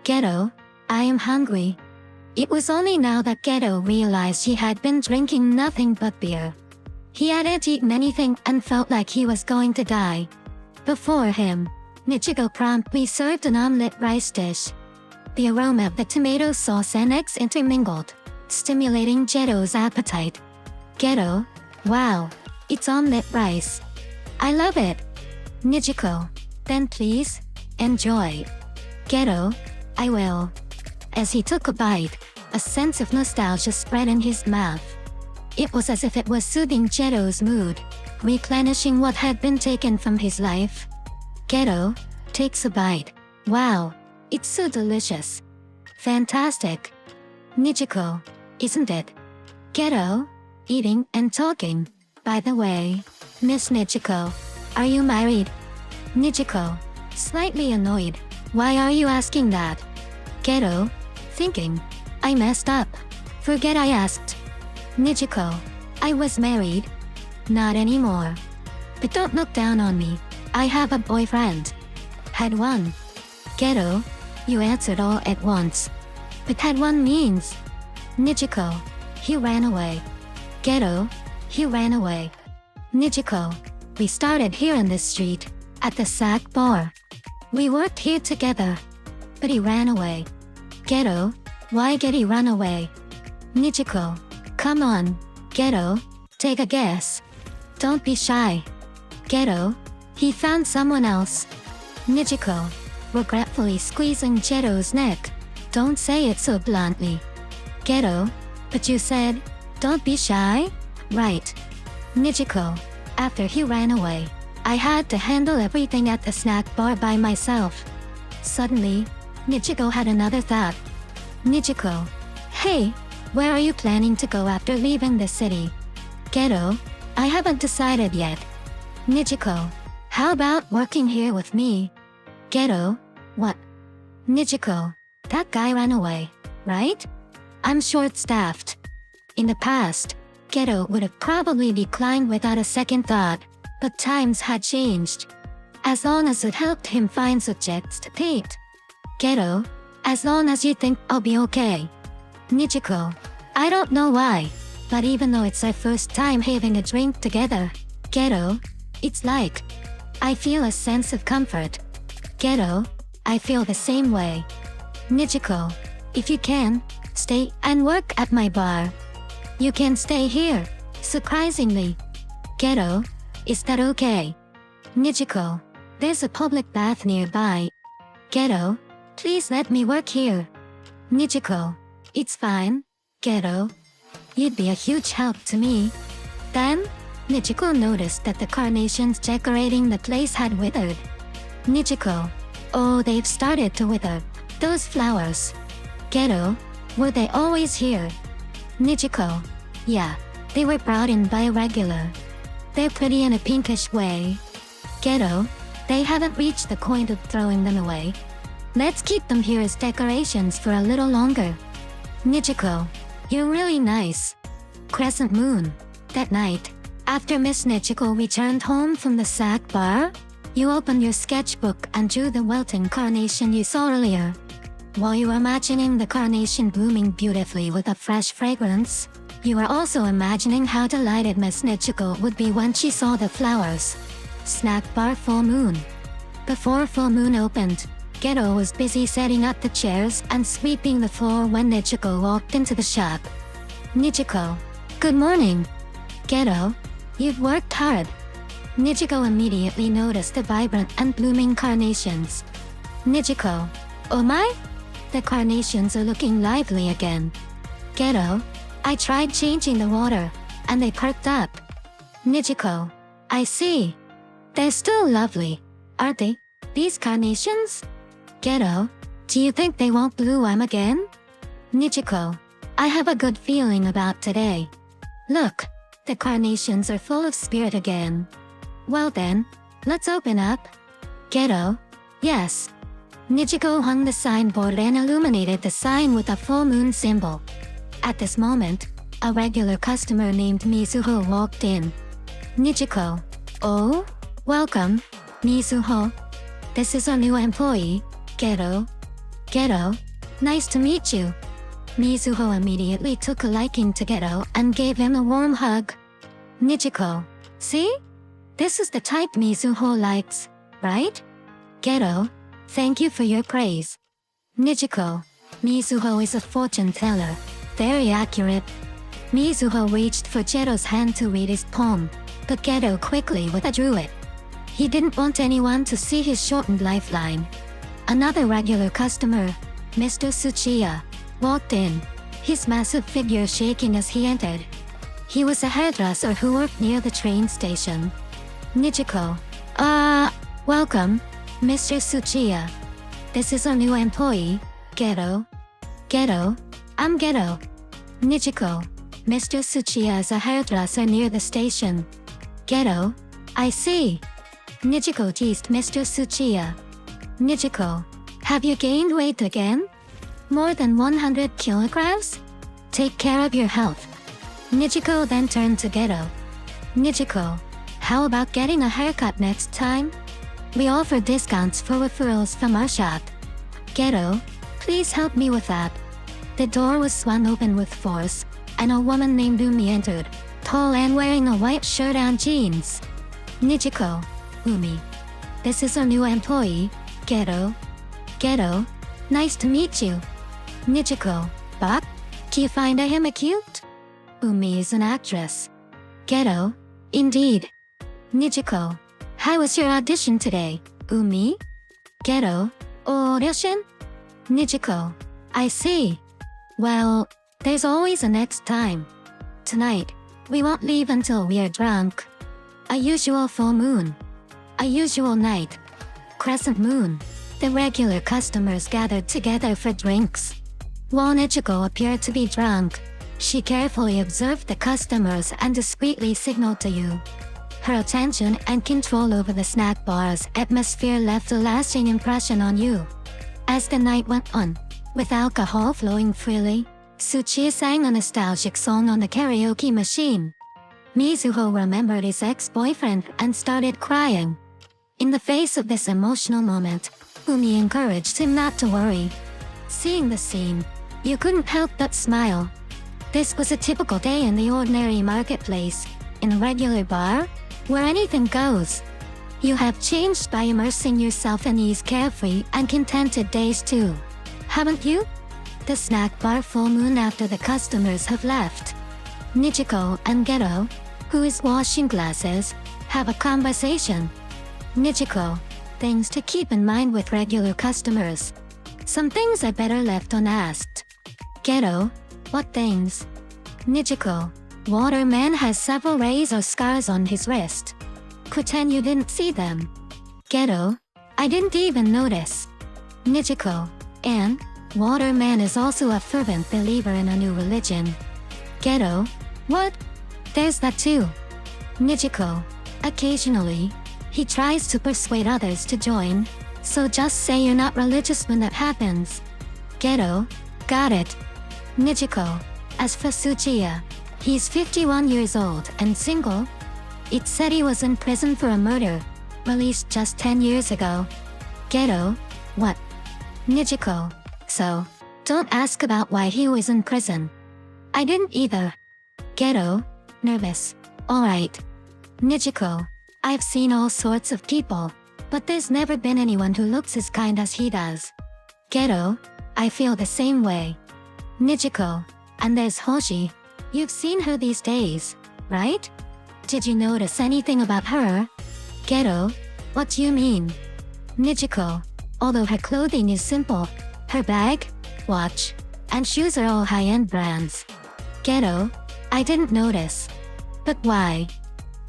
Geto, I am hungry. It was only now that Geto realized he had been drinking nothing but beer. He hadn't eaten anything and felt like he was going to die. Before him, Nijiko promptly served an omelette rice dish. The aroma of the tomato sauce and eggs intermingled, stimulating Geto's appetite. Geto, wow, it's omelette rice. I love it. Nijiko, then please, enjoy. Geto, I will. As he took a bite, a sense of nostalgia spread in his mouth. It was as if it was soothing Geto's mood, replenishing what had been taken from his life. Geto takes a bite. Wow, it's so delicious. Fantastic. Nijiko, isn't it? Geto, eating and talking. By the way, Miss Nijiko, are you married? Nijiko, slightly annoyed. Why are you asking that? Geto, thinking. I messed up. Forget I asked. Nijiko, I was married. Not anymore. But don't look down on me. I have a boyfriend. Had one. Ghetto, you answered all at once. But had one means. Nijiko, he ran away. Ghetto, he ran away. Nijiko, we started here in this street, at the sack bar. We worked here together. But he ran away. Ghetto, why did he run away? Nijiko, come on, Ghetto, take a guess. Don't be shy. Ghetto, he found someone else. Nijiko, regretfully squeezing Ghetto's neck. Don't say it so bluntly. Ghetto, but you said, don't be shy? Right. Nijiko, after he ran away, I had to handle everything at the snack bar by myself. Suddenly, Nijiko had another thought. Nijiko, hey, where are you planning to go after leaving the city? Ghetto, I haven't decided yet. Nijiko, how about working here with me? Ghetto, what? Nijiko, that guy ran away, right? I'm short-staffed. In the past, Ghetto would have probably declined without a second thought, but times had changed. As long as it helped him find subjects to paint. Ghetto, as long as you think I'll be okay. Nijiko, I don't know why, but even though it's our first time having a drink together, Ghetto, it's like, I feel a sense of comfort. Ghetto, I feel the same way. Nijiko, if you can, stay and work at my bar. You can stay here, surprisingly. Ghetto, is that okay? Nijiko, there's a public bath nearby. Ghetto, please let me work here. Nijiko, it's fine, Ghetto. You'd be a huge help to me. Then, Nijiko noticed that the carnations decorating the place had withered. Nijiko, oh, they've started to wither. Those flowers. Ghetto, were they always here? Nijiko, yeah, they were brought in by a regular. They're pretty in a pinkish way. Ghetto, they haven't reached the point of throwing them away. Let's keep them here as decorations for a little longer. Nijiko, you're really nice. Crescent moon. That night, after Miss Nijiko returned home from the sack bar, you opened your sketchbook and drew the wilting carnation you saw earlier. While you were imagining the carnation blooming beautifully with a fresh fragrance, you were also imagining how delighted Miss Nijiko would be when she saw the flowers. Snack bar full moon. Before full moon opened, Ghetto was busy setting up the chairs and sweeping the floor when Nijiko walked into the shop. Nijiko, good morning. Ghetto, you've worked hard. Nijiko immediately noticed the vibrant and blooming carnations. Nijiko, oh my? The carnations are looking lively again. Ghetto, I tried changing the water, and they perked up. Nijiko, I see. They're still lovely, aren't they, these carnations? Ghetto, do you think they won't bloom again? Nijiko, I have a good feeling about today. Look, the carnations are full of spirit again. Well then, let's open up. Ghetto, yes. Nijiko hung the signboard and illuminated the sign with a full moon symbol. At this moment, a regular customer named Mizuho walked in. Nijiko, oh, welcome, Mizuho. This is our new employee, Ghetto. Ghetto, nice to meet you. Mizuho immediately took a liking to Ghetto and gave him a warm hug. Nijiko, see? This is the type Mizuho likes, right? Ghetto, thank you for your praise. Nijiko, Mizuho is a fortune teller, very accurate. Mizuho reached for Ghetto's hand to read his palm, but Ghetto quickly withdrew it. He didn't want anyone to see his shortened lifeline. Another regular customer, Mr. Tsuchiya, walked in, his massive figure shaking as he entered. He was a hairdresser who worked near the train station. Nijiko, welcome, Mr. Tsuchiya. This is our new employee, Ghetto. Ghetto, I'm Ghetto. Nijiko, Mr. Tsuchiya is a hairdresser near the station. Ghetto, I see. Nijiko teased Mr. Tsuchiya. Nijiko, have you gained weight again? More than 100 kilograms? Take care of your health. Nijiko then turned to Geto. Nijiko, how about getting a haircut next time? We offer discounts for referrals from our shop. Geto, please help me with that. The door was swung open with force, and a woman named Umi entered, tall and wearing a white shirt and jeans. Nijiko, Umi. This is our new employee, Geto. Geto, nice to meet you. Nijiko, but, do you find him cute? Umi is an actress. Geto, indeed. Nijiko, how was your audition today, Umi? Geto, audition? Nijiko, I see. Well, there's always a next time. Tonight, we won't leave until we are drunk. A usual full moon. A usual night. Crescent moon. The regular customers gathered together for drinks. While Nijiko appeared to be drunk, she carefully observed the customers and discreetly signaled to you. Her attention and control over the snack bar's atmosphere left a lasting impression on you. As the night went on, with alcohol flowing freely, Tsuchiya sang a nostalgic song on the karaoke machine. Mizuho remembered his ex-boyfriend and started crying. In the face of this emotional moment, Umi encouraged him not to worry. Seeing the scene, you couldn't help but smile. This was a typical day in the ordinary marketplace, in a regular bar, where anything goes. You have changed by immersing yourself in these carefree and contented days too. Haven't you? The snack bar full moon after the customers have left. Nijiko and Geto, who is washing glasses, have a conversation. Nijiko, things to keep in mind with regular customers. Some things are better left unasked. Geto, what things? Nijiko, Waterman has several rays or scars on his wrist. Pretend you didn't see them. Geto, I didn't even notice. Nijiko, and Waterman is also a fervent believer in a new religion. Geto, what? There's that too. Nijiko, occasionally, he tries to persuade others to join, so just say you're not religious when that happens. Geto, got it. Nijiko, as for Tsuchiya, he's 51 years old and single. It said he was in prison for a murder, released just 10 years ago. Geto, what? Nijiko, so, don't ask about why he was in prison. I didn't either. Geto, nervous. Alright. Nijiko, I've seen all sorts of people, but there's never been anyone who looks as kind as he does. Geto, I feel the same way. Nijiko, and there's Hoshi. You've seen her these days, right? Did you notice anything about her? Geto, what do you mean? Nijiko, although her clothing is simple, her bag, watch, and shoes are all high-end brands. Geto, I didn't notice. But why?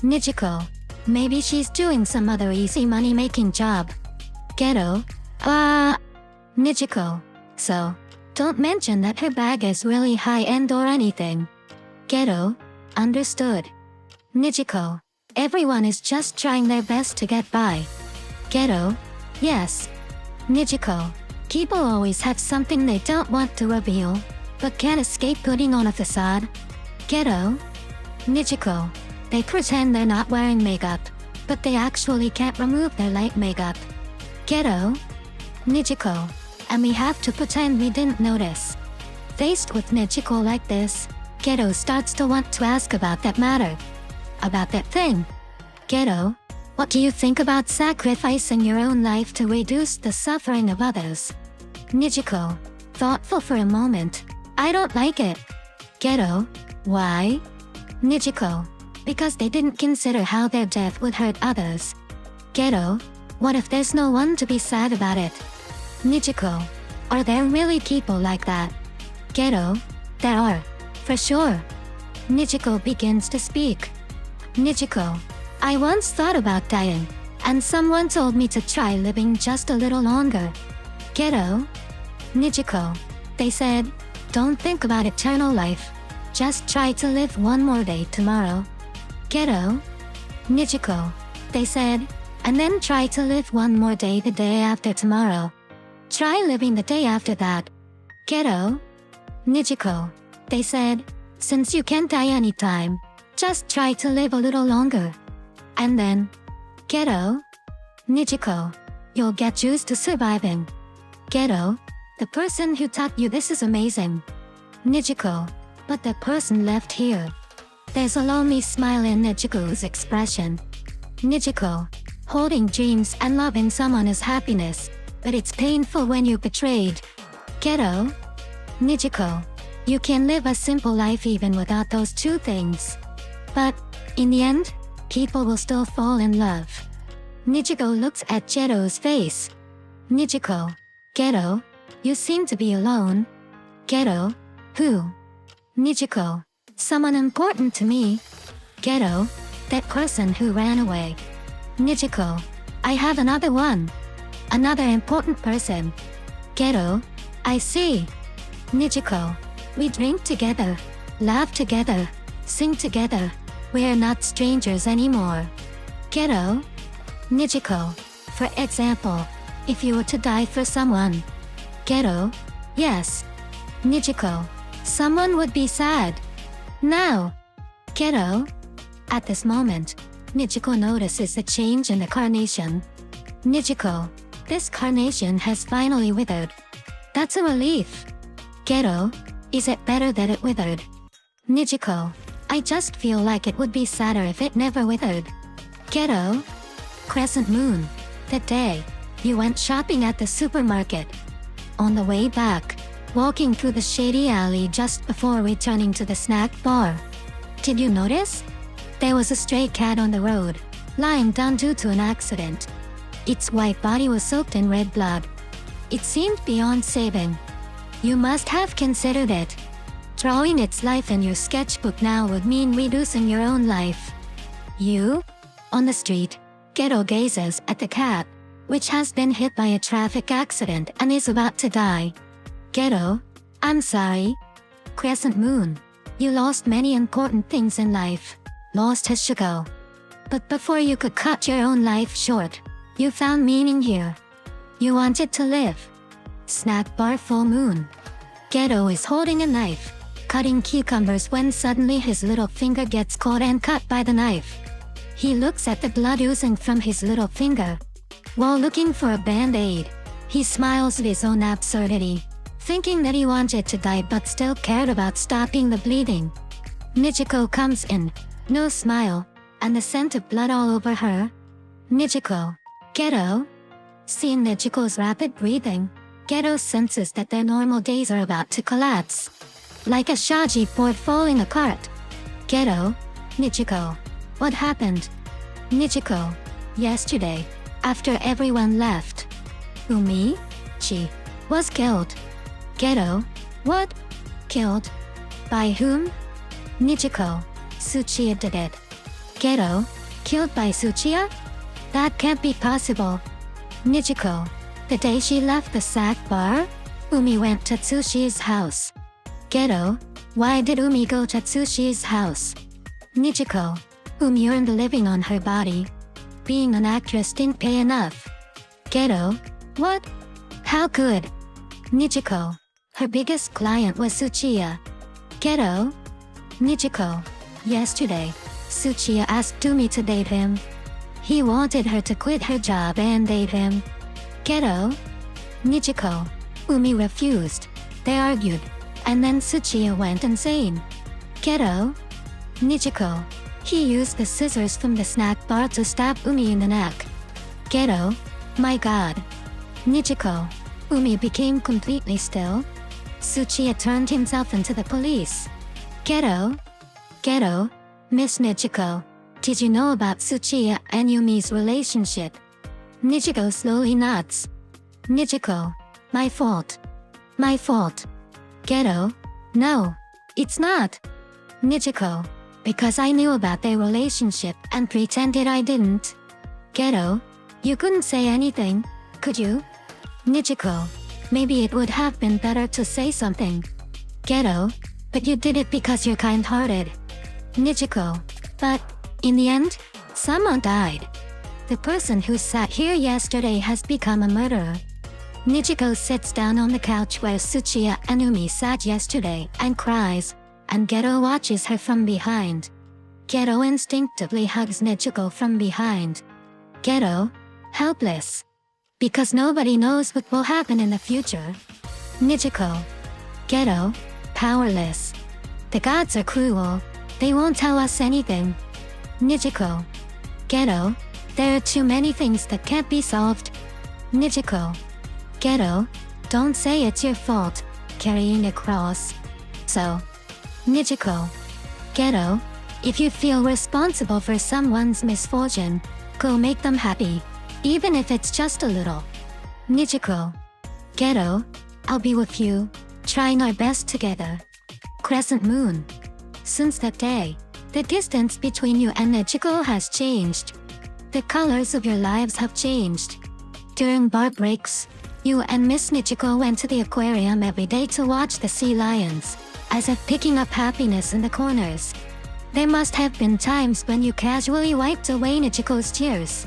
Nijiko, maybe she's doing some other easy money-making job. Geto, Nijiko, so, don't mention that her bag is really high-end or anything. Geto, understood. Nijiko, everyone is just trying their best to get by. Geto, yes. Nijiko, people always have something they don't want to reveal, but can't escape putting on a facade. Geto, Nijiko, they pretend they're not wearing makeup, but they actually can't remove their light makeup. Geto, Nijiko, and we have to pretend we didn't notice. Faced with Nijiko like this, Geto starts to want to ask about that matter. About that thing. Geto, what do you think about sacrificing your own life to reduce the suffering of others? Nijiko, thoughtful for a moment. I don't like it. Geto, why? Nijiko, because they didn't consider how their death would hurt others. Geto, what if there's no one to be sad about it? Nijiko, are there really people like that? Geto, there are, for sure. Nijiko begins to speak. Nijiko, I once thought about dying, and someone told me to try living just a little longer. Geto, Nijiko, they said, don't think about eternal life. Just try to live one more day tomorrow. Geto, Nijiko, they said, and then try to live one more day the day after tomorrow. Try living the day after that. Geto, Nijiko, they said, Since you can't die anytime, just try to live a little longer. And then, Ghetto, Nijiko, you'll get used to surviving. Ghetto, the person who taught you this is amazing. Nijiko, but the person left here. There's a lonely smile in Nijiko's expression. Nijiko, holding dreams and loving someone is happiness, but it's painful when you're betrayed. Ghetto, Nijiko, you can live a simple life even without those two things. But, in the end, people will still fall in love. Nijiko looks at Ghetto's face. Nijiko, Ghetto, you seem to be alone. Ghetto, who? Nijiko, someone important to me. Ghetto, that person who ran away. Nijiko, I have another one. Another important person. Ghetto, I see. Nijiko, we drink together, laugh together, sing together. We're not strangers anymore. Ghetto, Nijiko, for example, if you were to die for someone. Ghetto, yes. Nijiko, someone would be sad. Now. Ghetto, at this moment, Nijiko notices a change in the carnation. Nijiko, this carnation has finally withered. That's a relief. Ghetto, is it better that it withered? Nijiko, I just feel like it would be sadder if it never withered. Ghetto, crescent moon, that day, you went shopping at the supermarket. On the way back, walking through the shady alley just before returning to the snack bar. Did you notice? There was a stray cat on the road, lying down due to an accident. Its white body was soaked in red blood. It seemed beyond saving. You must have considered it. Drawing its life in your sketchbook now would mean reducing your own life. You? On the street, Ghetto gazes at the cat, which has been hit by a traffic accident and is about to die. Ghetto, I'm sorry. Crescent moon, you lost many important things in life. Lost Hashiko. But before you could cut your own life short, you found meaning here. You wanted to live. Snack bar full moon. Ghetto is holding a knife, cutting cucumbers when suddenly his little finger gets caught and cut by the knife. He looks at the blood oozing from his little finger. While looking for a band-aid, he smiles at his own absurdity, thinking that he wanted to die but still cared about stopping the bleeding. Nijiko comes in, no smile, and the scent of blood all over her. Nijiko, Ghetto. Seeing Nijiko's rapid breathing, Ghetto senses that their normal days are about to collapse. Like a shoji board falling apart. Ghetto, Nijiko, what happened? Nijiko, yesterday, after everyone left. Umi? She was killed. Ghetto, what? Killed? By whom? Nijiko, Tsuchiya did it. Ghetto, killed by Tsuchiya? That can't be possible. Nijiko, the day she left the sack bar, Umi went to Tsuchiya's house. Ghetto, why did Umi go to Tsuchiya's house? Nijiko, Umi earned a living on her body. Being an actress didn't pay enough. Ghetto, what? How could? Nijiko, her biggest client was Tsuchiya. Ghetto, Nijiko, yesterday, Tsuchiya asked Umi to date him. He wanted her to quit her job and date him. Ghetto, Nijiko, Umi refused. They argued, and then Tsuchiya went insane. Ghetto, Nijiko, he used the scissors from the snack bar to stab Umi in the neck. Ghetto, my god. Nijiko, Umi became completely still. Tsuchiya turned himself into the police. Ghetto, Miss Nijiko, did you know about Tsuchiya and Umi's relationship? Nijiko slowly nods. Nijiko, my fault. My fault. Ghetto, no, it's not. Nijiko, because I knew about their relationship and pretended I didn't. Ghetto, you couldn't say anything, could you? Nijiko, maybe it would have been better to say something. Ghetto, but you did it because you're kind-hearted. Nijiko, but, in the end, someone died. The person who sat here yesterday has become a murderer. Nijiko sits down on the couch where Tsuchiya and Umi sat yesterday and cries, and Geto watches her from behind. Geto instinctively hugs Nezuko from behind. Geto, helpless. Because nobody knows what will happen in the future. Nezuko. Geto, powerless. The gods are cruel. They won't tell us anything. Nezuko. Geto, there are too many things that can't be solved. Nezuko. Geto, don't say it's your fault, carrying a cross. So. Nezuko. Geto, if you feel responsible for someone's misfortune, go make them happy, even if it's just a little. Nezuko. Geto, I'll be with you, trying our best together. Crescent Moon. Since that day, the distance between you and Nezuko has changed. The colors of your lives have changed. During bar breaks, you and Miss Nezuko went to the aquarium every day to watch the sea lions, as if picking up happiness in the corners. There must have been times when you casually wiped away Nezuko's tears.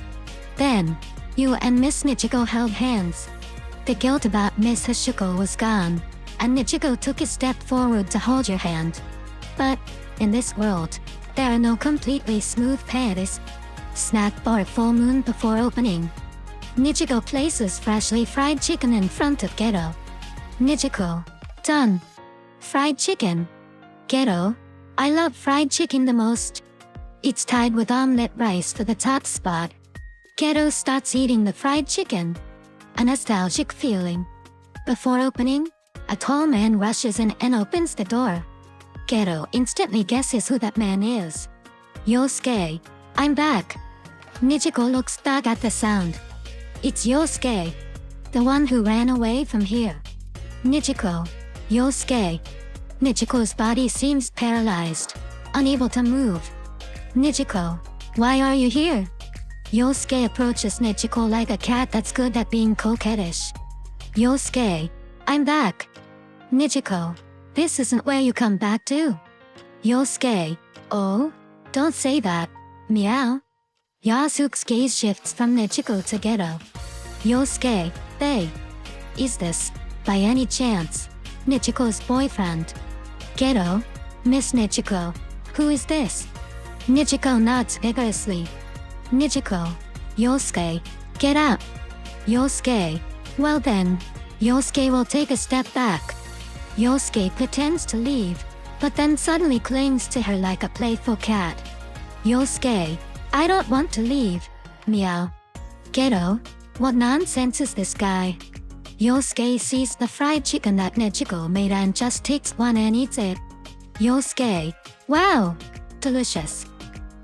Then, you and Miss Nezuko held hands. The guilt about Miss Hashiko was gone, and Nezuko took a step forward to hold your hand. But, in this world, there are no completely smooth paths. Snack bar full moon before opening. Nezuko places freshly fried chicken in front of Geto. Nezuko. Done. Fried chicken. Geto. I love fried chicken the most. It's tied with omelette rice for the top spot. Geto starts eating the fried chicken. A nostalgic feeling. Before opening, a tall man rushes in and opens the door. Geto instantly guesses who that man is. Yosuke. I'm back. Nezuko looks back at the sound. It's Yosuke. The one who ran away from here. Nezuko. Yosuke. Nezuko's body seems paralyzed, unable to move. Nezuko. Why are you here? Yosuke approaches Nezuko like a cat that's good at being coquettish. Yosuke. I'm back. Nezuko. This isn't where you come back to. Yosuke. Oh? Don't say that. Meow. Yasuke's gaze shifts from Nezuko to Geto. Yosuke. They. Is this, by any chance, Nezuko's boyfriend? Geto. Miss Nezuko. Who is this? Nezuko nods vigorously. Nezuko. Yosuke. Get up. Yosuke. Well then. Yosuke will take a step back. Yosuke pretends to leave, but then suddenly clings to her like a playful cat. Yosuke. I don't want to leave. Meow. Geto. What nonsense is this guy? Yosuke sees the fried chicken that Nezuko made and just takes one and eats it. Yosuke. Wow. Delicious.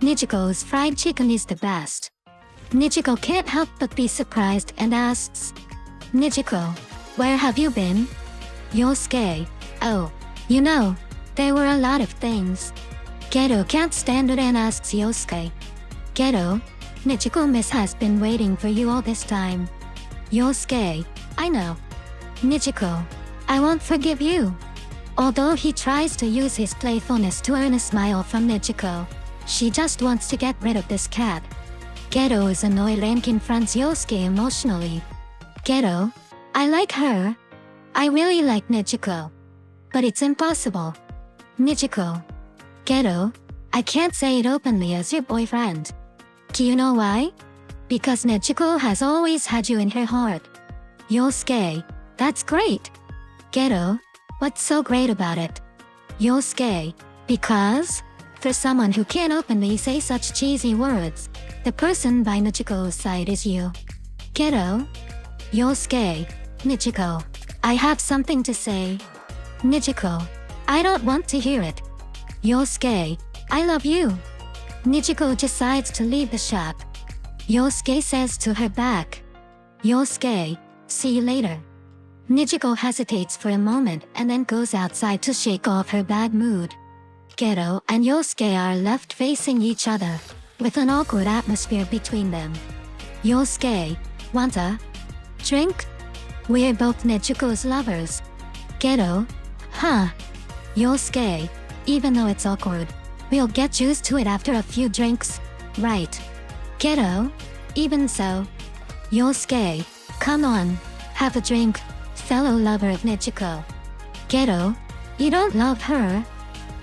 Nezuko's fried chicken is the best. Nezuko can't help but be surprised and asks. Nezuko. Where have you been? Yosuke. Oh. You know, there were a lot of things. Geto can't stand it and asks Yosuke. Geto. Nezuko miss has been waiting for you all this time. Yosuke. I know. Nezuko. I won't forgive you. Although he tries to use his playfulness to earn a smile from Nezuko, she just wants to get rid of this cat. Geto is annoyed and confronts Yosuke emotionally. Geto. I like her. I really like Nezuko. But it's impossible. Nezuko. Geto. I can't say it openly as your boyfriend. Do you know why? Because Nezuko has always had you in her heart. Yosuke. That's great. Geto. What's so great about it? Yosuke. Because? For someone who can't openly say such cheesy words, the person by Nezuko's side is you. Geto. Yosuke. Nezuko. I have something to say. Nezuko. I don't want to hear it. Yosuke. I love you. Nezuko decides to leave the shop. Yosuke says to her back. Yosuke. See you later. Nezuko hesitates for a moment and then goes outside to shake off her bad mood. Geto and Yosuke are left facing each other, with an awkward atmosphere between them. Yosuke. Want a drink? We're both Nezuko's lovers. Geto. Huh. Yosuke. Even though it's awkward, we'll get used to it after a few drinks, right? Geto. Even so. Yosuke. Come on. Have a drink, fellow lover of Nezuko. Geto. You don't love her?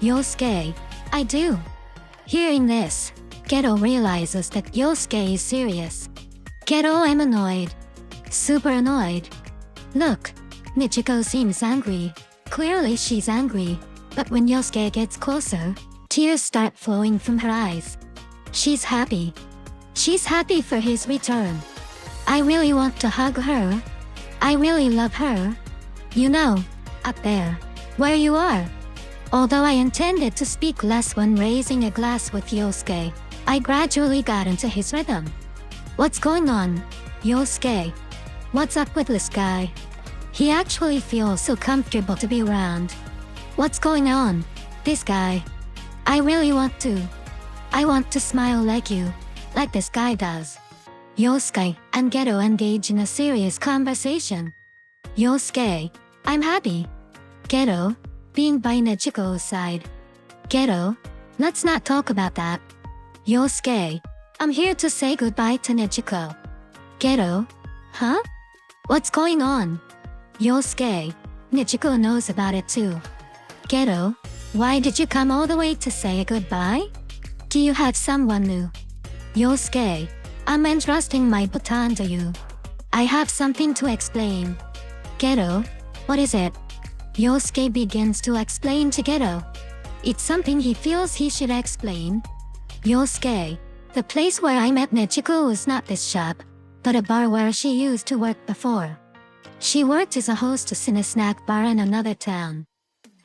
Yosuke, I do. Hearing this, Geto realizes that Yosuke is serious. Geto, I'm annoyed. Super annoyed. Look, Nichiko seems angry. Clearly she's angry. But when Yosuke gets closer, tears start flowing from her eyes. She's happy. She's happy for his return. I really want to hug her. I really love her. You know, up there, where you are. Although I intended to speak less when raising a glass with Yosuke, I gradually got into his rhythm. What's going on, Yosuke? What's up with this guy? He actually feels so comfortable to be around. What's going on, this guy? I really want to. I want to smile like you, like this guy does. Yosuke and Geto engage in a serious conversation. Yosuke, I'm happy. Geto, being by Nichiko's side. Geto, let's not talk about that. Yosuke, I'm here to say goodbye to Nichiko. Geto, huh? What's going on? Yosuke, Nichiko knows about it too. Geto, why did you come all the way to say goodbye? Do you have someone new? Yosuke, I'm entrusting my baton to you. I have something to explain. Geto, what is it? Yosuke begins to explain to Geto. It's something he feels he should explain. Yosuke, the place where I met Nichiko was not this shop, but a bar where she used to work before. She worked as a hostess in a snack bar in another town.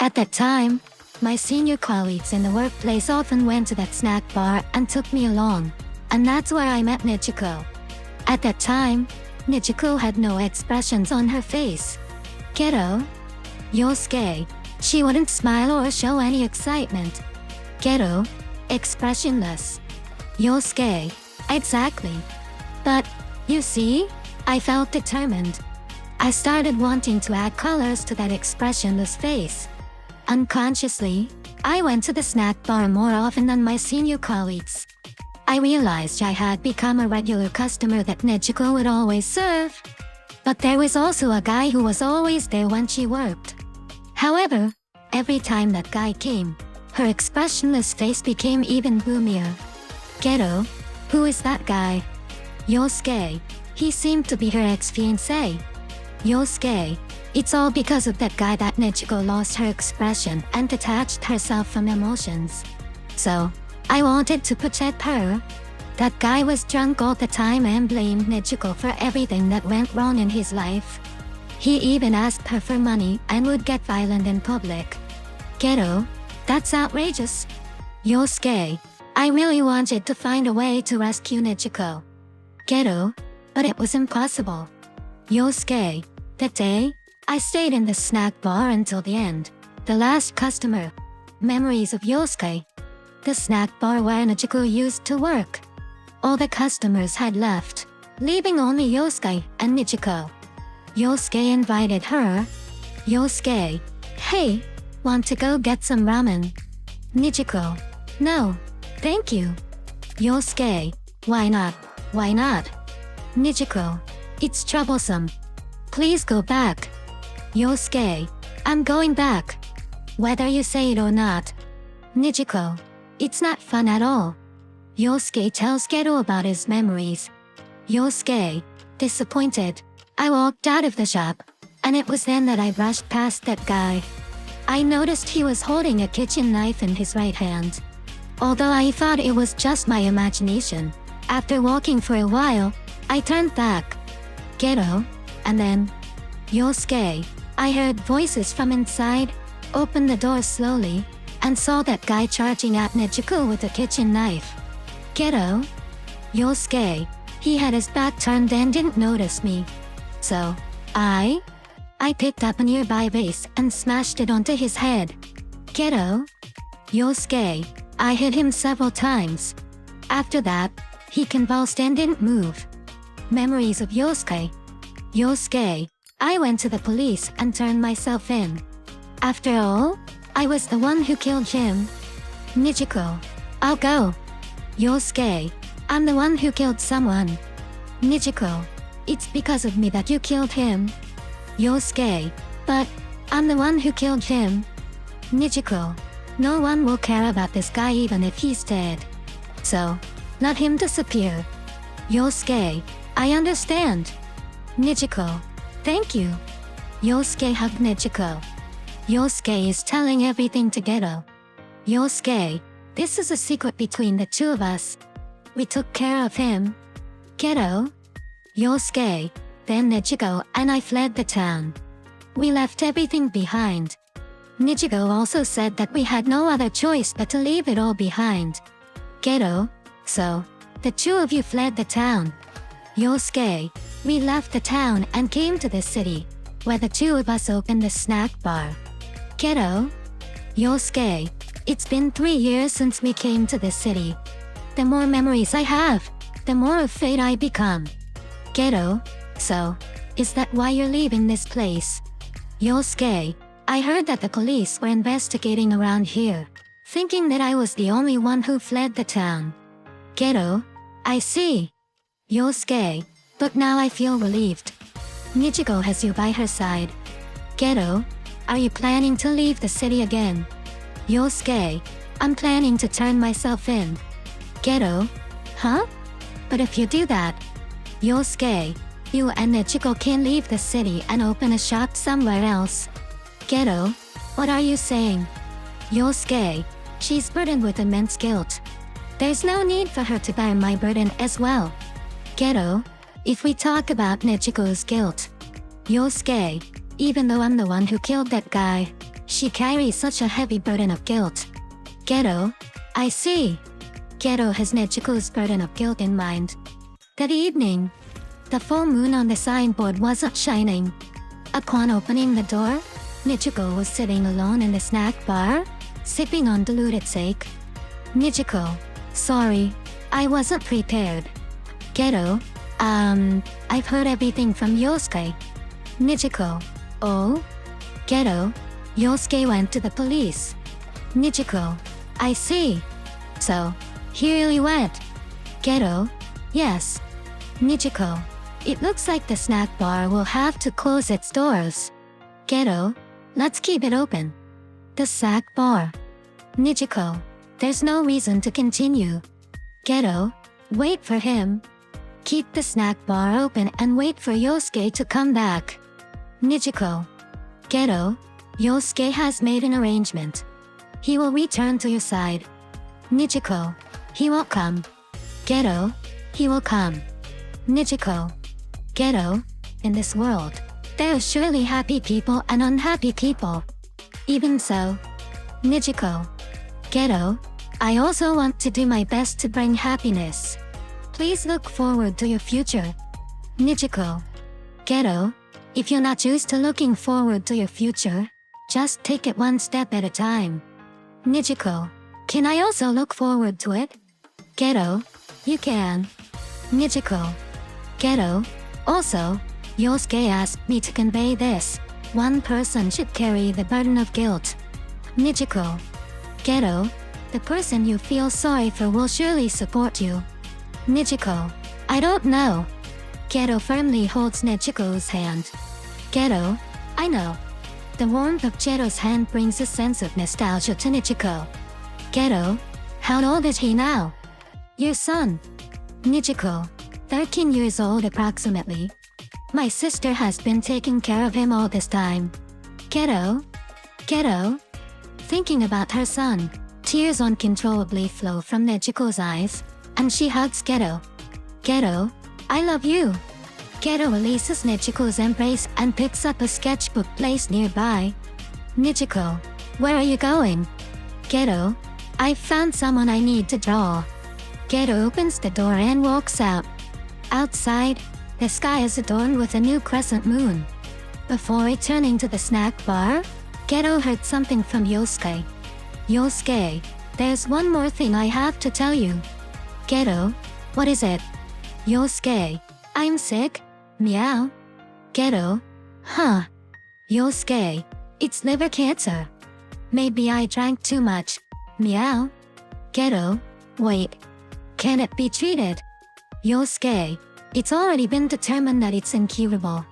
At that time, my senior colleagues in the workplace often went to that snack bar and took me along, and that's where I met Nichiko. At that time, Nichiko had no expressions on her face. Geto? Yosuke, she wouldn't smile or show any excitement. Geto, expressionless. Yosuke, exactly. But, you see, I felt determined. I started wanting to add colors to that expressionless face. Unconsciously, I went to the snack bar more often than my senior colleagues. I realized I had become a regular customer that Nichiko would always serve. But there was also a guy who was always there when she worked. However, every time that guy came, her expressionless face became even gloomier. Geto, who is that guy? Yosuke, he seemed to be her ex-fiancé. Yosuke, it's all because of that guy that Nichiko lost her expression and detached herself from emotions. So, I wanted to protect her. That guy was drunk all the time and blamed Nichiko for everything that went wrong in his life. He even asked her for money and would get violent in public. Geto, that's outrageous. Yosuke, I really wanted to find a way to rescue Nichiko. Geto, but it was impossible. Yosuke, that day, I stayed in the snack bar until the end. The last customer. Memories of Yosuke. The snack bar where Nichiko used to work. All the customers had left, leaving only Yosuke and Nichiko. Yosuke invited her. Yosuke, hey, want to go get some ramen? Nichiko, no, thank you. Yosuke, why not? Why not? Nichiko, it's troublesome. Please go back. Yosuke, I'm going back. Whether you say it or not. Nichiko, it's not fun at all. Yosuke tells Geto about his memories. Yosuke, disappointed, I walked out of the shop, and it was then that I brushed past that guy. I noticed he was holding a kitchen knife in his right hand. Although I thought it was just my imagination, after walking for a while, I turned back. Geto, and then, Yosuke, I heard voices from inside, opened the door slowly, and saw that guy charging at Nichiko with a kitchen knife. Geto? Yosuke, he had his back turned and didn't notice me. So, I picked up a nearby vase and smashed it onto his head. Geto? Yosuke, I hit him several times. After that, he convulsed and didn't move. Memories of Yosuke. Yosuke, I went to the police and turned myself in. After all, I was the one who killed him. Nichiko, I'll go. Yosuke, I'm the one who killed someone. Nichiko, it's because of me that you killed him. Yosuke, but I'm the one who killed him. Nichiko, No one will care about this guy even if he's dead. So, let him disappear. Yosuke, I understand. Nijiko, thank you. Yosuke hugged Nijiko. Yosuke is telling everything to Geto. Yosuke, this is a secret between the two of us. We took care of him. Geto. Yosuke, then Nijiko and I fled the town. We left everything behind. Nijiko also said that we had no other choice but to leave it all behind. Geto, so, the two of you fled the town. Yosuke, we left the town and came to the city, where the two of us opened the snack bar. Geto. Yosuke, it's been 3 years since we came to the city. The more memories I have, the more afraid I become. Geto, so, is that why you're leaving this place? Yosuke, I heard that the police were investigating around here, thinking that I was the only one who fled the town. Geto, I see. Yosuke, but now I feel relieved. Nijiko has you by her side. Geto, are you planning to leave the city again? Yosuke, I'm planning to turn myself in. Geto, huh? But if you do that, Yosuke, you and Nijiko can leave the city and open a shop somewhere else. Geto, what are you saying? Yosuke, she's burdened with immense guilt. There's no need for her to bear my burden as well. Geto, if we talk about Nijiko's guilt. Yosuke, even though I'm the one who killed that guy, she carries such a heavy burden of guilt. Geto, I see. Geto has Nijiko's burden of guilt in mind. That evening, the full moon on the signboard wasn't shining. Upon opening the door, Nijiko was sitting alone in the snack bar, sipping on diluted sake. Nijiko, sorry, I wasn't prepared. Geto, I've heard everything from Yosuke. Nijiko, oh? Geto, Yosuke went to the police. Nijiko, I see. So, he really went. Geto, yes. Nijiko, it looks like the snack bar will have to close its doors. Geto, let's keep it open. The snack bar. Nijiko, there's no reason to continue. Geto, wait for him. Keep the snack bar open and wait for Yosuke to come back. Nijiko. Geto, Yosuke has made an arrangement. He will return to your side. Nijiko, he will come. Geto, he will come. Nijiko. Geto, in this world, there are surely happy people and unhappy people. Even so. Nijiko. Geto, I also want to do my best to bring happiness. Please look forward to your future. Nijiko. Geto, if you're not used to looking forward to your future, just take it one step at a time. Nijiko. Can I also look forward to it? Geto, you can. Nijiko. Geto, also, Yosuke asked me to convey this. One person should carry the burden of guilt. Nijiko. Geto, the person you feel sorry for will surely support you. Nijiko. I don't know. Geto firmly holds Nijiko's hand. Geto, I know. The warmth of Geto's hand brings a sense of nostalgia to Nijiko. Geto, how old is he now? Your son. Nijiko, 13 years old approximately. My sister has been taking care of him all this time. Geto. Geto. Thinking about her son, tears uncontrollably flow from Nijiko's eyes, and she hugs Geto. Geto, I love you. Geto releases Nijiko's embrace and picks up a sketchbook placed nearby. Nijiko, where are you going? Geto, I've found someone I need to draw. Geto opens the door and walks out. Outside, the sky is adorned with a new crescent moon. Before returning to the snack bar, Geto heard something from Yosuke. Yosuke, there's one more thing I have to tell you. Geto, what is it? Yosuke, I'm sick. Meow. Geto, huh? Yosuke, it's liver cancer. Maybe I drank too much. Meow. Geto, wait. Can it be treated? Yosuke, it's already been determined that it's incurable.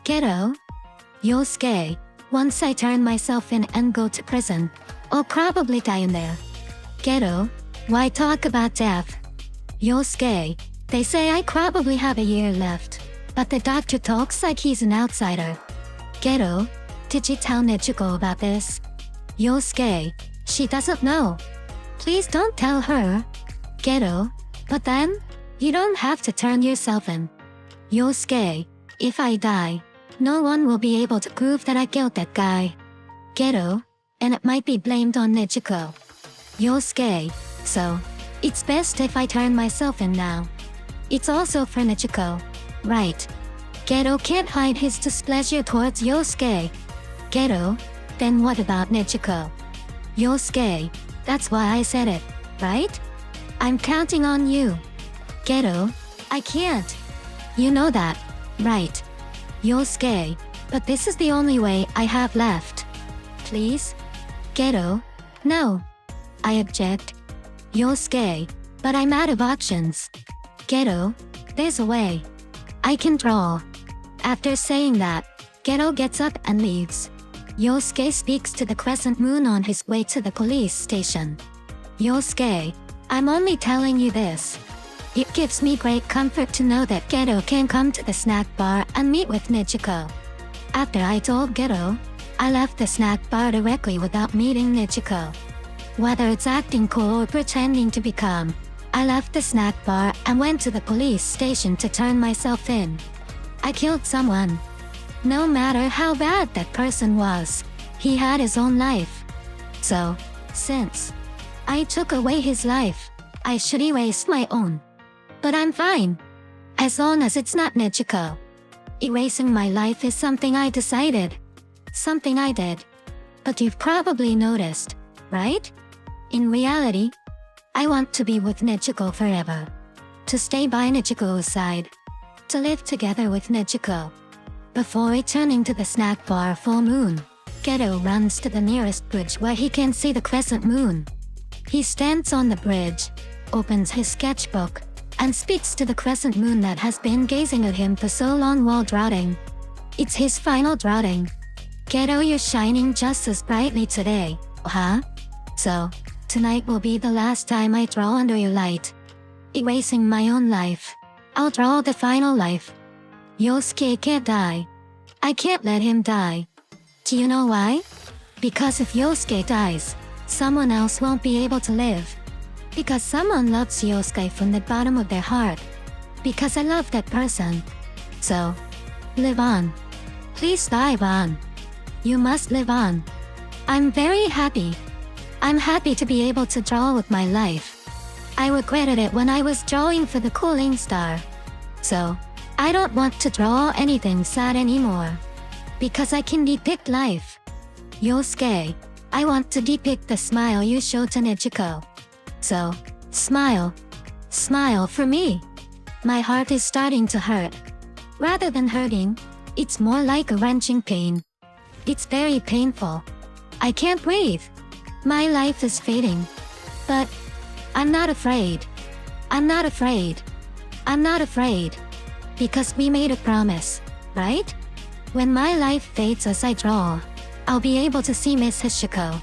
Geto. Yosuke, Once I turn myself in and go to prison, I'll probably die in there. Ghetto, why talk about death? Yosuke, they say I probably have a year left, but the doctor talks like he's an outsider. Ghetto, did you tell Nezuko about this? Yosuke, she doesn't know. Please don't tell her. Ghetto, but then, you don't have to turn yourself in. Yosuke, if I die, no one will be able to prove that I killed that guy. Ghetto, and it might be blamed on Nezuko. Yosuke, so, it's best if I turn myself in now. It's also for Nezuko, right? Ghetto can't hide his displeasure towards Yosuke. Ghetto, then what about Nezuko? Yosuke, that's why I said it, right? I'm counting on you. Ghetto, I can't. You know that, right? Yosuke, but this is the only way I have left. Please? Ghetto, no. I object. Yosuke, but I'm out of options. Ghetto, there's a way. I can draw. After saying that, Ghetto gets up and leaves. Yosuke speaks to the crescent moon on his way to the police station. Yosuke, I'm only telling you this. It gives me great comfort to know that Ghetto can come to the snack bar and meet with Nezuko. After I told Ghetto, I left the snack bar directly without meeting Nezuko. Whether it's acting cool or pretending to be calm, I left the snack bar and went to the police station to turn myself in. I killed someone. No matter how bad that person was, he had his own life. So, since I took away his life, I should erase my own. But I'm fine. As long as it's not Nezuko. Erasing my life is something I decided. Something I did. But you've probably noticed, right? In reality, I want to be with Nezuko forever. To stay by Nezuko's side. To live together with Nezuko. Before returning to the snack bar full moon, Ghetto runs to the nearest bridge where he can see the crescent moon. He stands on the bridge, opens his sketchbook, and speaks to the crescent moon that has been gazing at him for so long while drawing. It's his final drawing. Ghetto, you're shining just as brightly today, huh? So, tonight will be the last time I draw under your light. Erasing my own life. I'll draw the final life. Yosuke can't die. I can't let him die. Do you know why? Because if Yosuke dies, someone else won't be able to live. Because someone loves Yosuke from the bottom of their heart. Because I love that person. So, live on. Please live on. You must live on. I'm very happy. I'm happy to be able to draw with my life. I regretted it when I was drawing for the cooling star. So, I don't want to draw anything sad anymore. Because I can depict life. Yosuke, I want to depict the smile you showed to Nezuko. So, smile. Smile for me. My heart is starting to hurt. Rather than hurting, it's more like a wrenching pain. It's very painful. I can't breathe. My life is fading. But, I'm not afraid. I'm not afraid. I'm not afraid. Because we made a promise, right? When my life fades as I draw, I'll be able to see Miss Hishiko.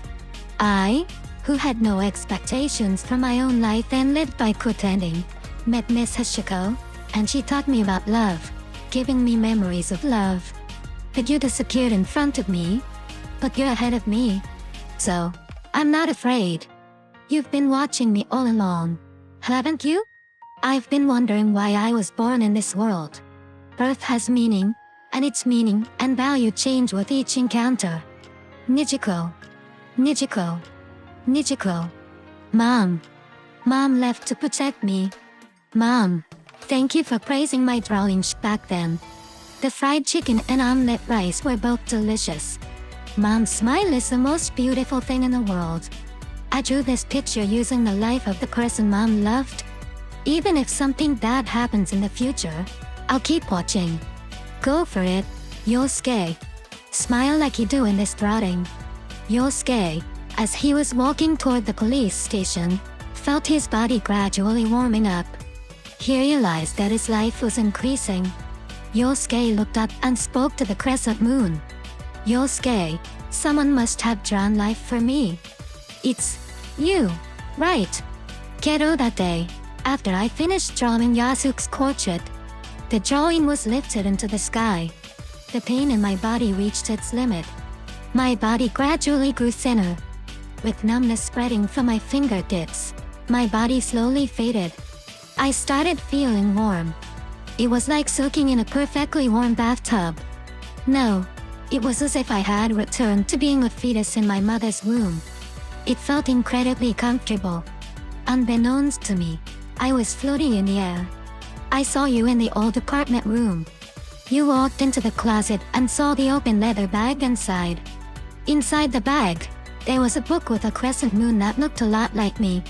I, who had no expectations for my own life and lived by pretending, met Miss Hishiko, and she taught me about love, giving me memories of love. But you disappeared in front of me. But you're ahead of me. So, I'm not afraid. You've been watching me all along, haven't you? I've been wondering why I was born in this world. Birth has meaning, and its meaning and value change with each encounter. Nezuko. Nezuko. Nezuko. Mom. Mom left to protect me. Mom, thank you for praising my drawings back then. The fried chicken and omelette rice were both delicious. Mom's smile is the most beautiful thing in the world. I drew this picture using the life of the person Mom loved. Even if something bad happens in the future, I'll keep watching. Go for it, Yosuke. Smile like you do in this drawing. Yosuke, as he was walking toward the police station, felt his body gradually warming up. He realized that his life was increasing. Yosuke looked up and spoke to the crescent moon. Yosuke, someone must have drawn life for me. It's you, right? Ghetto that day, after I finished drawing Yasuke's portrait, the drawing was lifted into the sky. The pain in my body reached its limit. My body gradually grew thinner, with numbness spreading from my fingertips. My body slowly faded. I started feeling warm. It was like soaking in a perfectly warm bathtub. No, it was as if I had returned to being a fetus in my mother's womb. It felt incredibly comfortable. Unbeknownst to me, I was floating in the air. I saw you in the old apartment room. You walked into the closet and saw the open leather bag inside. Inside the bag, there was a book with a crescent moon that looked a lot like me.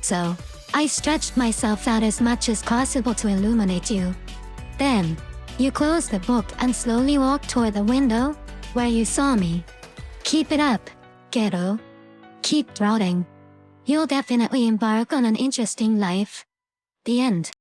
So, I stretched myself out as much as possible to illuminate you. Then, you closed the book and slowly walked toward the window, where you saw me. Keep it up, Ghetto. Keep drawing. You'll definitely embark on an interesting life. The end.